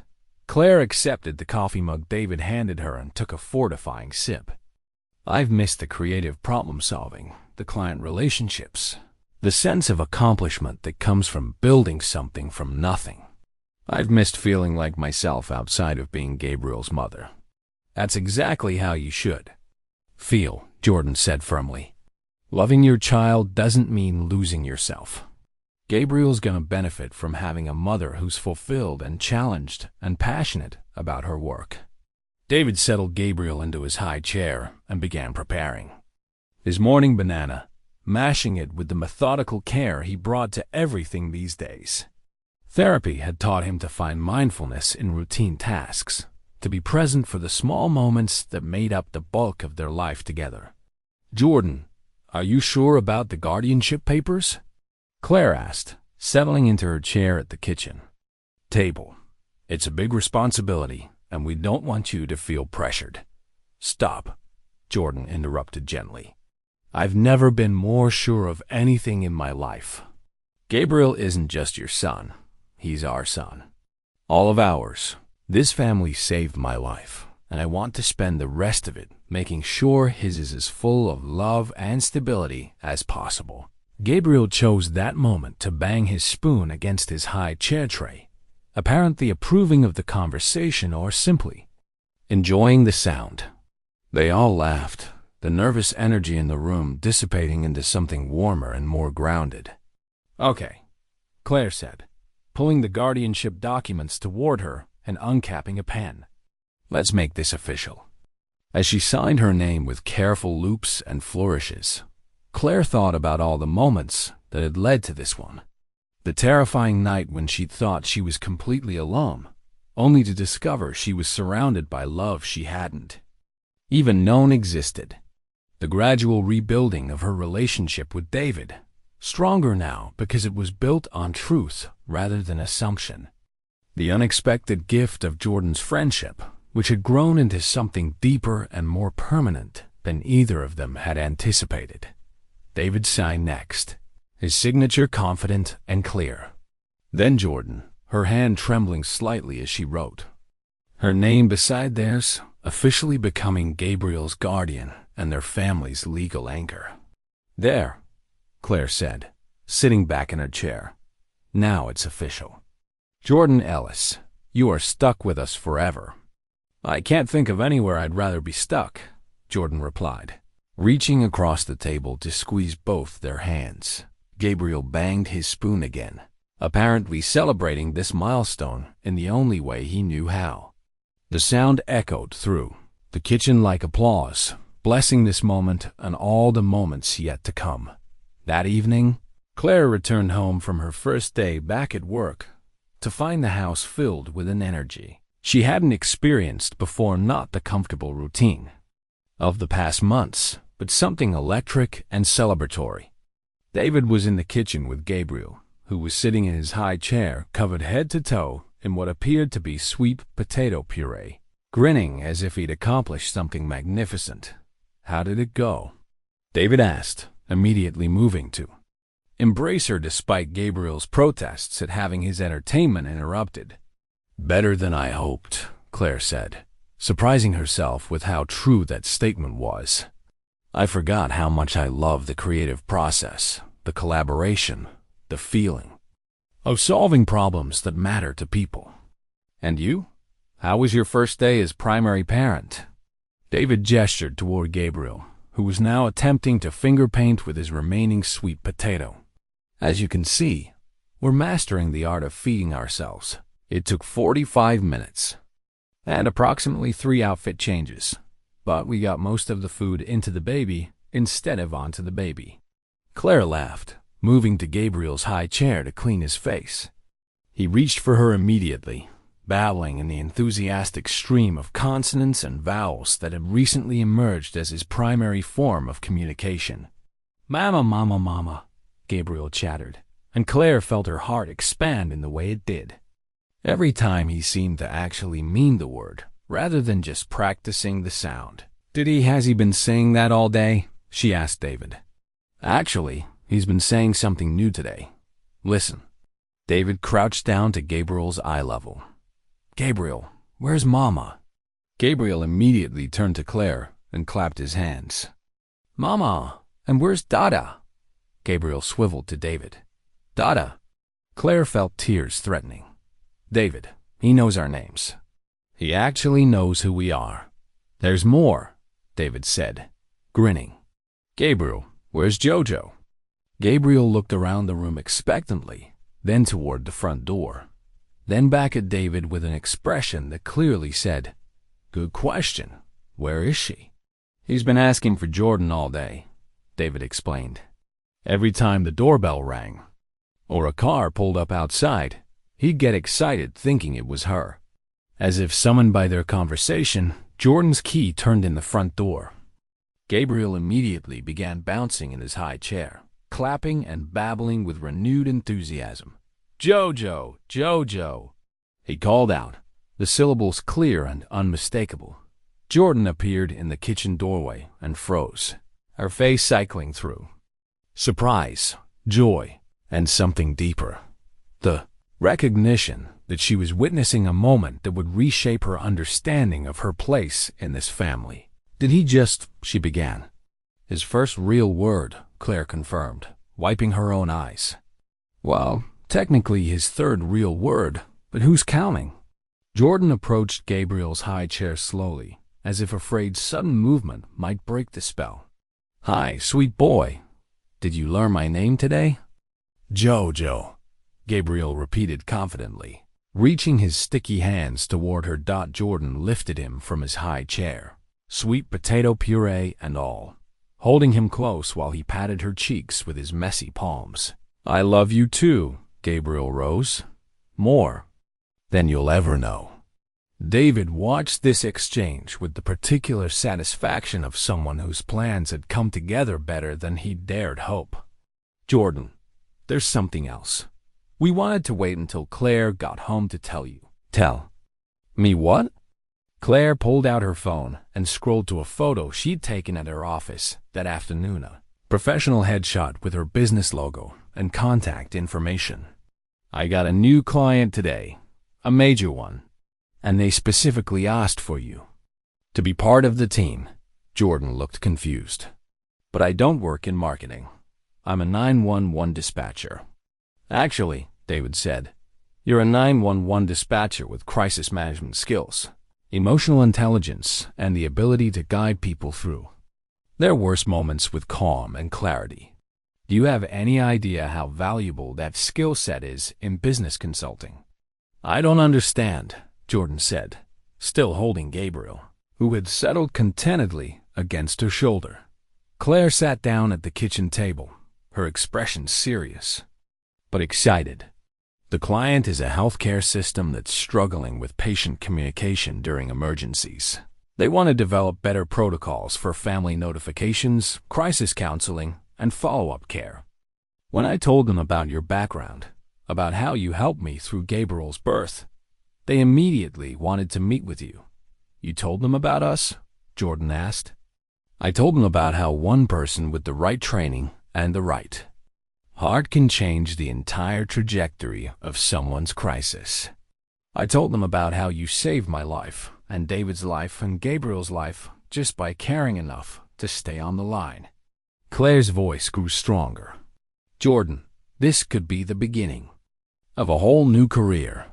[SPEAKER 1] Claire accepted the coffee mug David handed her and took a fortifying sip. I've missed the creative problem-solving, the client relationships, the sense of accomplishment that comes from building something from nothing. I've missed feeling like myself outside of being Gabriel's mother. That's exactly how you should feel, Jordan said firmly. Loving your child doesn't mean losing yourself. Gabriel's gonna benefit from having a mother who's fulfilled and challenged and passionate about her work. David settled Gabriel into his high chair and began preparing his morning banana, mashing it with the methodical care he brought to everything these days. Therapy had taught him to find mindfulness in routine tasks, to be present for the small moments that made up the bulk of their life together. Jordan, are you sure about the guardianship papers? Claire asked, settling into her chair at the kitchen table. It's a big responsibility, and we don't want you to feel pressured. Stop, Jordan interrupted gently. I've never been more sure of anything in my life. Gabriel isn't just your son. He's our son. All of ours. This family saved my life, and I want to spend the rest of it making sure his is as full of love and stability as possible. Gabriel chose that moment to bang his spoon against his high chair tray, apparently approving of the conversation or simply enjoying the sound. They all laughed, the nervous energy in the room dissipating into something warmer and more grounded. Okay, Claire said, pulling the guardianship documents toward her and uncapping a pen. Let's make this official. As she signed her name with careful loops and flourishes, Claire thought about all the moments that had led to this one. The terrifying night when she thought she was completely alone, only to discover she was surrounded by love she hadn't even known existed. The gradual rebuilding of her relationship with David, stronger now because it was built on truth rather than assumption. The unexpected gift of Jordan's friendship, which had grown into something deeper and more permanent than either of them had anticipated. David signed next, his signature confident and clear. Then Jordan, her hand trembling slightly as she wrote, her name beside theirs, officially becoming Gabriel's guardian and their family's legal anchor. There, Claire said, sitting back in her chair. Now it's official. Jordan Ellis, You are stuck with us forever." "I can't think of anywhere I'd rather be stuck," Jordan replied, reaching across the table to squeeze both their hands. Gabriel banged his spoon again, apparently celebrating this milestone in the only way he knew how. The sound echoed through the kitchen like applause, blessing this moment and all the moments yet to come. That evening, Claire returned home from her first day back at work to find the house filled with an energy she hadn't experienced before, not the comfortable routine of the past months, but something electric and celebratory. David was in the kitchen with Gabriel, who was sitting in his high chair, covered head to toe in what appeared to be sweet potato puree, grinning as if he'd accomplished something magnificent. "How did it go?" David asked, immediately moving to embrace her despite Gabriel's protests at having his entertainment interrupted. "Better than I hoped," Claire said, surprising herself with how true that statement was. "I forgot how much I love the creative process, the collaboration, the feeling of solving problems that matter to people." "And you? How was your first day as primary parent?" David gestured toward Gabriel, who was now attempting to finger paint with his remaining sweet potato. "As you can see, we're mastering the art of feeding ourselves. It took 45 minutes and approximately 3 outfit changes, but we got most of the food into the baby instead of onto the baby." Claire laughed, moving to Gabriel's high chair to clean his face. He reached for her immediately, babbling in the enthusiastic stream of consonants and vowels that had recently emerged as his primary form of communication. "Mama, mama, mama," Gabriel chattered, and Claire felt her heart expand in the way it did. Every time he seemed to actually mean the word, rather than just practicing the sound. Has he been saying that all day?" she asked David. "Actually, he's been saying something new today. Listen." David crouched down to Gabriel's eye level. "Gabriel, where's Mama?" Gabriel immediately turned to Claire and clapped his hands. "Mama, and where's Dada?" Gabriel swiveled to David. "Dada." Claire felt tears threatening. "David, he knows our names. He actually knows who we are." "There's more," David said, grinning. "Gabriel, where's Jojo?" Gabriel looked around the room expectantly, then toward the front door, then back at David with an expression that clearly said, "Good question. Where is she?" "He's been asking for Jordan all day," David explained. "Every time the doorbell rang, or a car pulled up outside, he'd get excited thinking it was her." As if summoned by their conversation, Jordan's key turned in the front door. Gabriel immediately began bouncing in his high chair, clapping and babbling with renewed enthusiasm. "Jojo! Jojo!" he called out, the syllables clear and unmistakable. Jordan appeared in the kitchen doorway and froze, her face cycling through surprise, joy, and something deeper. The recognition that she was witnessing a moment that would reshape her understanding of her place in this family. She began. "His first real word," Claire confirmed, wiping her own eyes. "Well, technically his third real word, but who's counting?" Jordan approached Gabriel's high chair slowly, as if afraid sudden movement might break the spell. "Hi, sweet boy. Did you learn my name today?" "Jojo," Gabriel repeated confidently, reaching his sticky hands toward her. Jordan lifted him from his high chair, sweet potato puree and all, holding him close while he patted her cheeks with his messy palms. "I love you too," Gabriel rose. "More than you'll ever know." David watched this exchange with the particular satisfaction of someone whose plans had come together better than he dared hope. "Jordan, there's something else. We wanted to wait until Claire got home to tell you." "Tell me what?" Claire pulled out her phone and scrolled to a photo she'd taken at her office that afternoon, a professional headshot with her business logo and contact information. "I got a new client today, a major one, and they specifically asked for you to be part of the team." Jordan looked confused. "But I don't work in marketing. I'm a 911 dispatcher." "Actually," David said, You're a 911 dispatcher with crisis management skills, emotional intelligence, and the ability to guide people through their worst moments with calm and clarity. Do you have any idea how valuable that skill set is in business consulting? I don't understand, Jordan said, still holding Gabriel, who had settled contentedly against her shoulder. Claire sat down at the kitchen table, her expression serious, but excited. The client is a healthcare system that's struggling with patient communication during emergencies. They want to develop better protocols for family notifications, crisis counseling, and follow-up care. When I told them about your background, about how you helped me through Gabriel's birth, they immediately wanted to meet with you. You told them about us? Jordan asked. I told them about how one person with the right training and the right heart can change the entire trajectory of someone's crisis. I told them about how you saved my life and David's life and Gabriel's life just by caring enough to stay on the line. Claire's voice grew stronger. Jordan, this could be the beginning of a whole new career.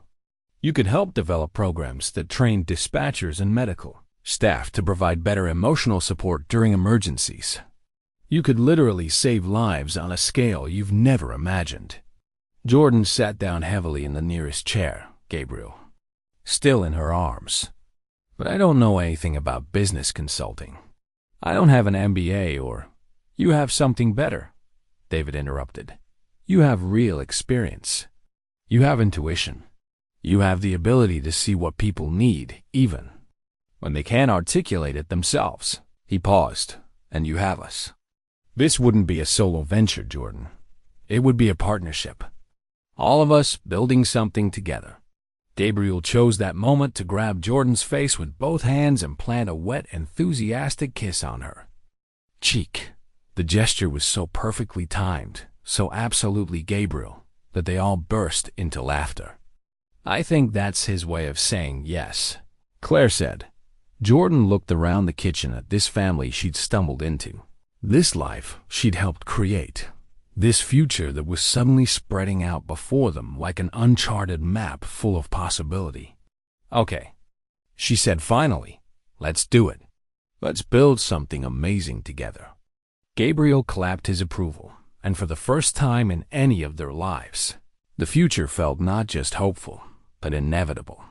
[SPEAKER 1] You could help develop programs that train dispatchers and medical staff to provide better emotional support during emergencies. You could literally save lives on a scale you've never imagined. Jordan sat down heavily in the nearest chair, Gabriel still in her arms. But I don't know anything about business consulting. I don't have an MBA or... You have something better, David interrupted. You have real experience. You have intuition. You have the ability to see what people need, even when they can't articulate it themselves. He paused, and you have us. This wouldn't be a solo venture, Jordan. It would be a partnership. All of us building something together. Gabriel chose that moment to grab Jordan's face with both hands and plant a wet, enthusiastic kiss on her cheek. The gesture was so perfectly timed, so absolutely Gabriel, that they all burst into laughter. I think that's his way of saying yes, Claire said. Jordan looked around the kitchen at this family she'd stumbled into, this life she'd helped create, this future that was suddenly spreading out before them like an uncharted map full of possibility. Okay, she said finally, let's do it. Let's build something amazing together. Gabriel clapped his approval, and for the first time in any of their lives, the future felt not just hopeful, but inevitable.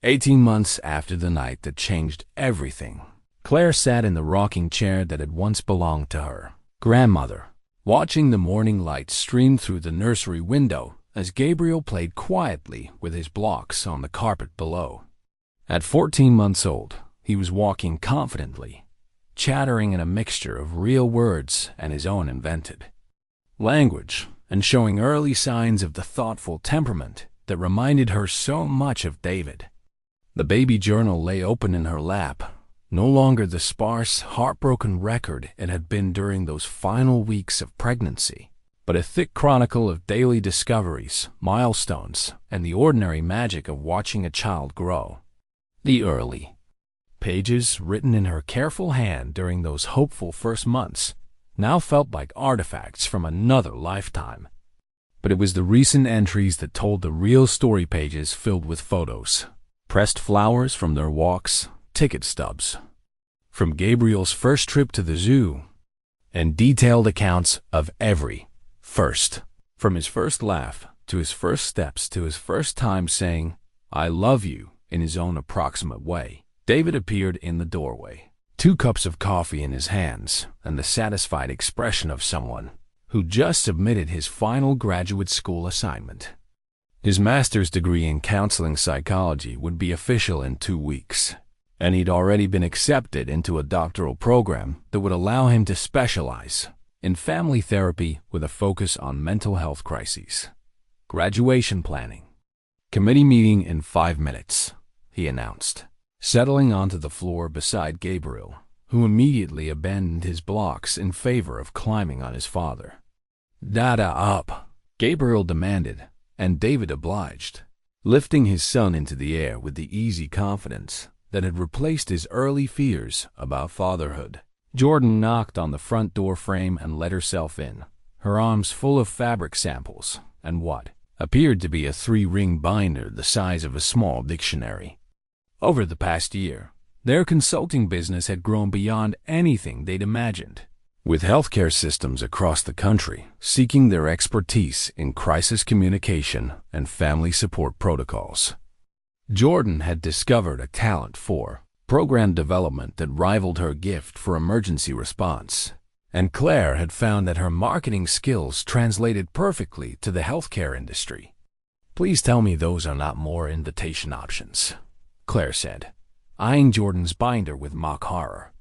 [SPEAKER 1] 18 months after the night that changed everything, Claire sat in the rocking chair that had once belonged to her grandmother, watching the morning light stream through the nursery window as Gabriel played quietly with his blocks on the carpet below. At 14 months old, he was walking confidently, chattering in a mixture of real words and his own invented language, and showing early signs of the thoughtful temperament that reminded her so much of David. The baby journal lay open in her lap, no longer the sparse, heartbroken record it had been during those final weeks of pregnancy, but a thick chronicle of daily discoveries, milestones, and the ordinary magic of watching a child grow. The early pages, written in her careful hand during those hopeful first months, now felt like artifacts from another lifetime. But it was the recent entries that told the real story, pages filled with photos, pressed flowers from their walks, ticket stubs from Gabriel's first trip to the zoo, and detailed accounts of every first, from his first laugh to his first steps to his first time saying, "I love you," in his own approximate way. David appeared in the doorway, 2 cups of coffee in his hands, and the satisfied expression of someone who just submitted his final graduate school assignment. His master's degree in counseling psychology would be official in 2 weeks, and he'd already been accepted into a doctoral program that would allow him to specialize in family therapy with a focus on mental health crises. Graduation planning. Committee meeting in 5 minutes, he announced, settling onto the floor beside Gabriel, who immediately abandoned his blocks in favor of climbing on his father. "Dada up," Gabriel demanded, and David obliged, lifting his son into the air with the easy confidence that had replaced his early fears about fatherhood. Jordan knocked on the front door frame and let herself in, her arms full of fabric samples and what appeared to be a 3-ring binder the size of a small dictionary. Over the past year, their consulting business had grown beyond anything they'd imagined, with healthcare systems across the country seeking their expertise in crisis communication and family support protocols. Jordan had discovered a talent for program development that rivaled her gift for emergency response, and Claire had found that her marketing skills translated perfectly to the healthcare industry. "Please tell me those are not more invitation options," Claire said, eyeing Jordan's binder with mock horror.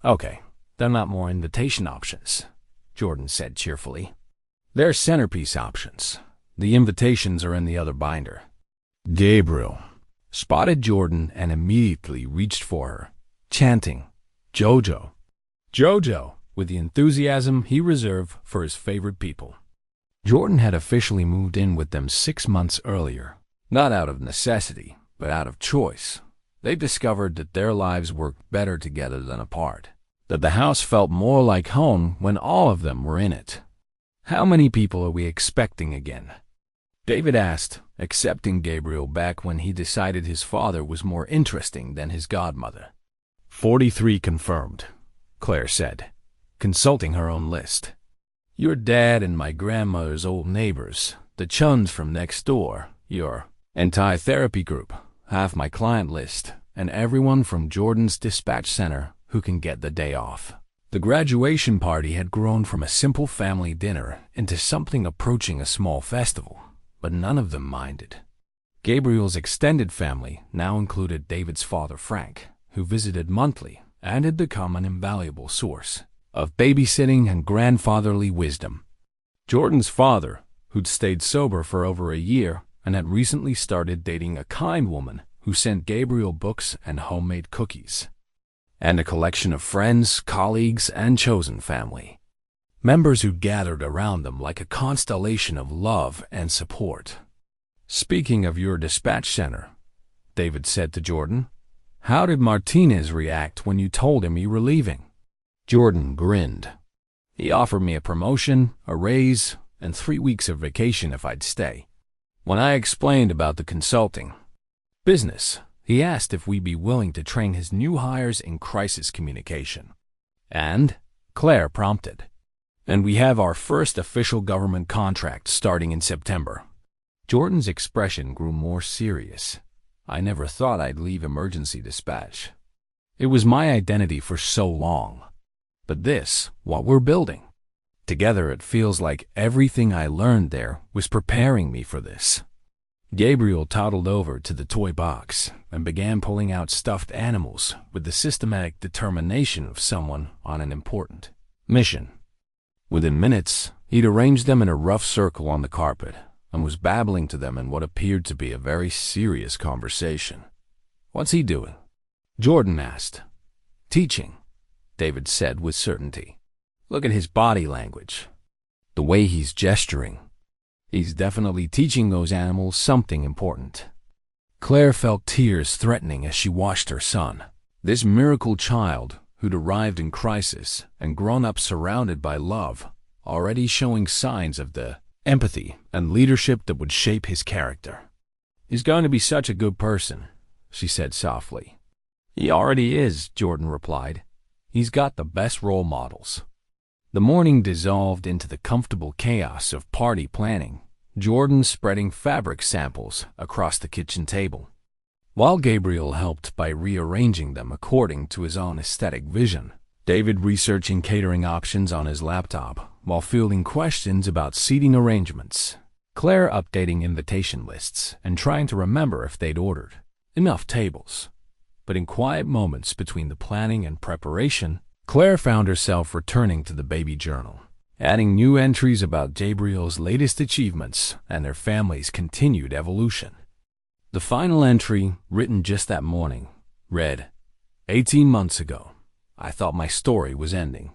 [SPEAKER 1] "Okay, they're not more invitation options," Jordan said cheerfully. "They're centerpiece options. The invitations are in the other binder." Gabriel spotted Jordan and immediately reached for her, chanting, "Jojo, Jojo," with the enthusiasm he reserved for his favorite people. Jordan had officially moved in with them 6 months earlier, not out of necessity, but out of choice. They discovered that their lives worked better together than apart, that the house felt more like home when all of them were in it. "How many people are we expecting again?" David asked, accepting Gabriel back when he decided his father was more interesting than his godmother. 43 confirmed, Claire said, consulting her own list. "Your dad and my grandmother's old neighbors, the Chuns from next door, your anti-therapy group, half my client list, and everyone from Jordan's dispatch center who can get the day off." The graduation party had grown from a simple family dinner into something approaching a small festival, but none of them minded. Gabriel's extended family now included David's father Frank, who visited monthly and had become an invaluable source of babysitting and grandfatherly wisdom. Jordan's father, who'd stayed sober for over a year and had recently started dating a kind woman who sent Gabriel books and homemade cookies, and a collection of friends, colleagues, and chosen family. Members who gathered around them like a constellation of love and support. "Speaking of your dispatch center," David said to Jordan, "how did Martinez react when you told him you were leaving?" Jordan grinned. "He offered me a promotion, a raise, and 3 weeks of vacation if I'd stay. When I explained about the consulting business, he asked if we'd be willing to train his new hires in crisis communication." "And?" Claire prompted. "And we have our first official government contract starting in September." Jordan's expression grew more serious. "I never thought I'd leave emergency dispatch. It was my identity for so long. But this, what we're building together, it feels like everything I learned there was preparing me for this." Gabriel toddled over to the toy box and began pulling out stuffed animals with the systematic determination of someone on an important mission. Within minutes, he'd arranged them in a rough circle on the carpet and was babbling to them in what appeared to be a very serious conversation. "What's he doing?" Jordan asked. "Teaching," David said with certainty. "Look at his body language, the way he's gesturing. He's definitely teaching those animals something important." Claire felt tears threatening as she watched her son, this miracle child who'd arrived in crisis and grown up surrounded by love, already showing signs of the empathy and leadership that would shape his character. "He's going to be such a good person," she said softly. "He already is," Jordan replied. "He's got the best role models." The morning dissolved into the comfortable chaos of party planning, Jordan spreading fabric samples across the kitchen table, while Gabriel helped by rearranging them according to his own aesthetic vision. David researching catering options on his laptop while fielding questions about seating arrangements. Claire updating invitation lists and trying to remember if they'd ordered enough tables. But in quiet moments between the planning and preparation, Claire found herself returning to the baby journal, adding new entries about Gabriel's latest achievements and their family's continued evolution. The final entry, written just that morning, read, 18 months ago, I thought my story was ending.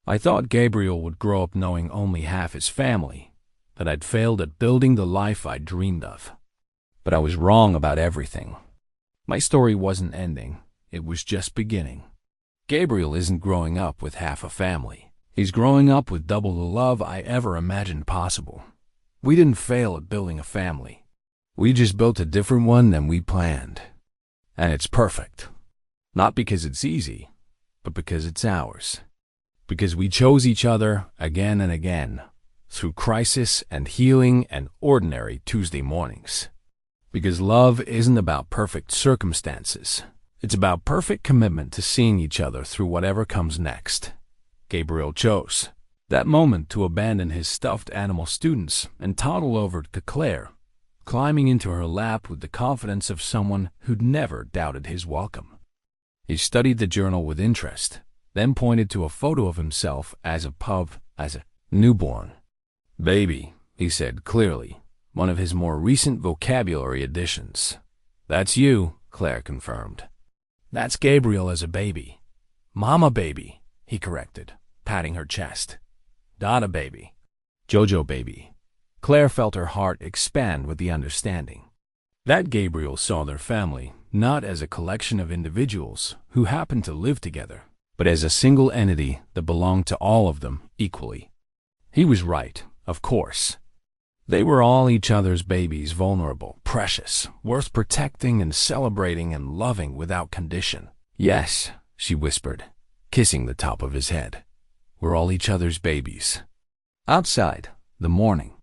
[SPEAKER 1] I thought Gabriel would grow up knowing only half his family, that I'd failed at building the life I'd dreamed of. But I was wrong about everything. My story wasn't ending, it was just beginning. Gabriel isn't growing up with half a family. He's growing up with double the love I ever imagined possible. We didn't fail at building a family. We just built a different one than we planned. And it's perfect. Not because it's easy, but because it's ours. Because we chose each other again and again, through crisis and healing and ordinary Tuesday mornings. Because love isn't about perfect circumstances. It's about perfect commitment to seeing each other through whatever comes next. Gabriel chose that moment to abandon his stuffed animal students and toddle over to Claire, climbing into her lap with the confidence of someone who'd never doubted his welcome. He studied the journal with interest, then pointed to a photo of himself as a newborn. "Baby," he said clearly, one of his more recent vocabulary additions. "That's you," Claire confirmed. "That's Gabriel as a baby. Mama baby," he corrected, patting her chest. "Dada baby. Jojo baby." Claire felt her heart expand with the understanding that Gabriel saw their family not as a collection of individuals who happened to live together, but as a single entity that belonged to all of them equally. He was right, of course. They were all each other's babies, vulnerable, precious, worth protecting and celebrating and loving without condition. "Yes," she whispered, kissing the top of his head. "We're all each other's babies." Outside, the morning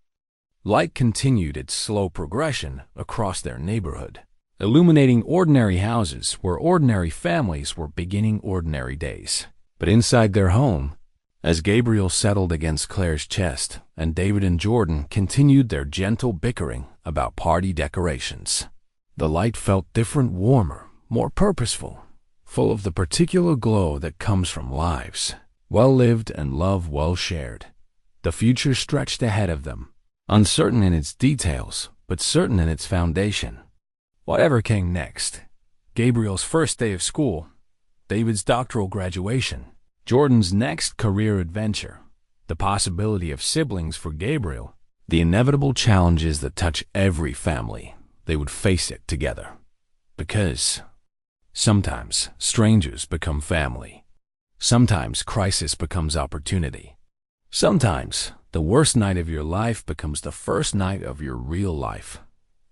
[SPEAKER 1] light continued its slow progression across their neighborhood, illuminating ordinary houses where ordinary families were beginning ordinary days. But inside their home, as Gabriel settled against Claire's chest and David and Jordan continued their gentle bickering about party decorations, the light felt different, warmer, more purposeful, full of the particular glow that comes from lives well lived and love well shared. The future stretched ahead of them, uncertain in its details, but certain in its foundation. Whatever came next, Gabriel's first day of school, David's doctoral graduation, Jordan's next career adventure, the possibility of siblings for Gabriel, the inevitable challenges that touch every family, they would face it together. Because sometimes strangers become family. Sometimes crisis becomes opportunity. Sometimes the worst night of your life becomes the first night of your real life.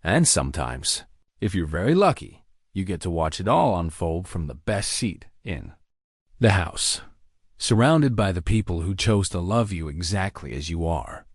[SPEAKER 1] And sometimes, if you're very lucky, you get to watch it all unfold from the best seat in the house, surrounded by the people who chose to love you exactly as you are.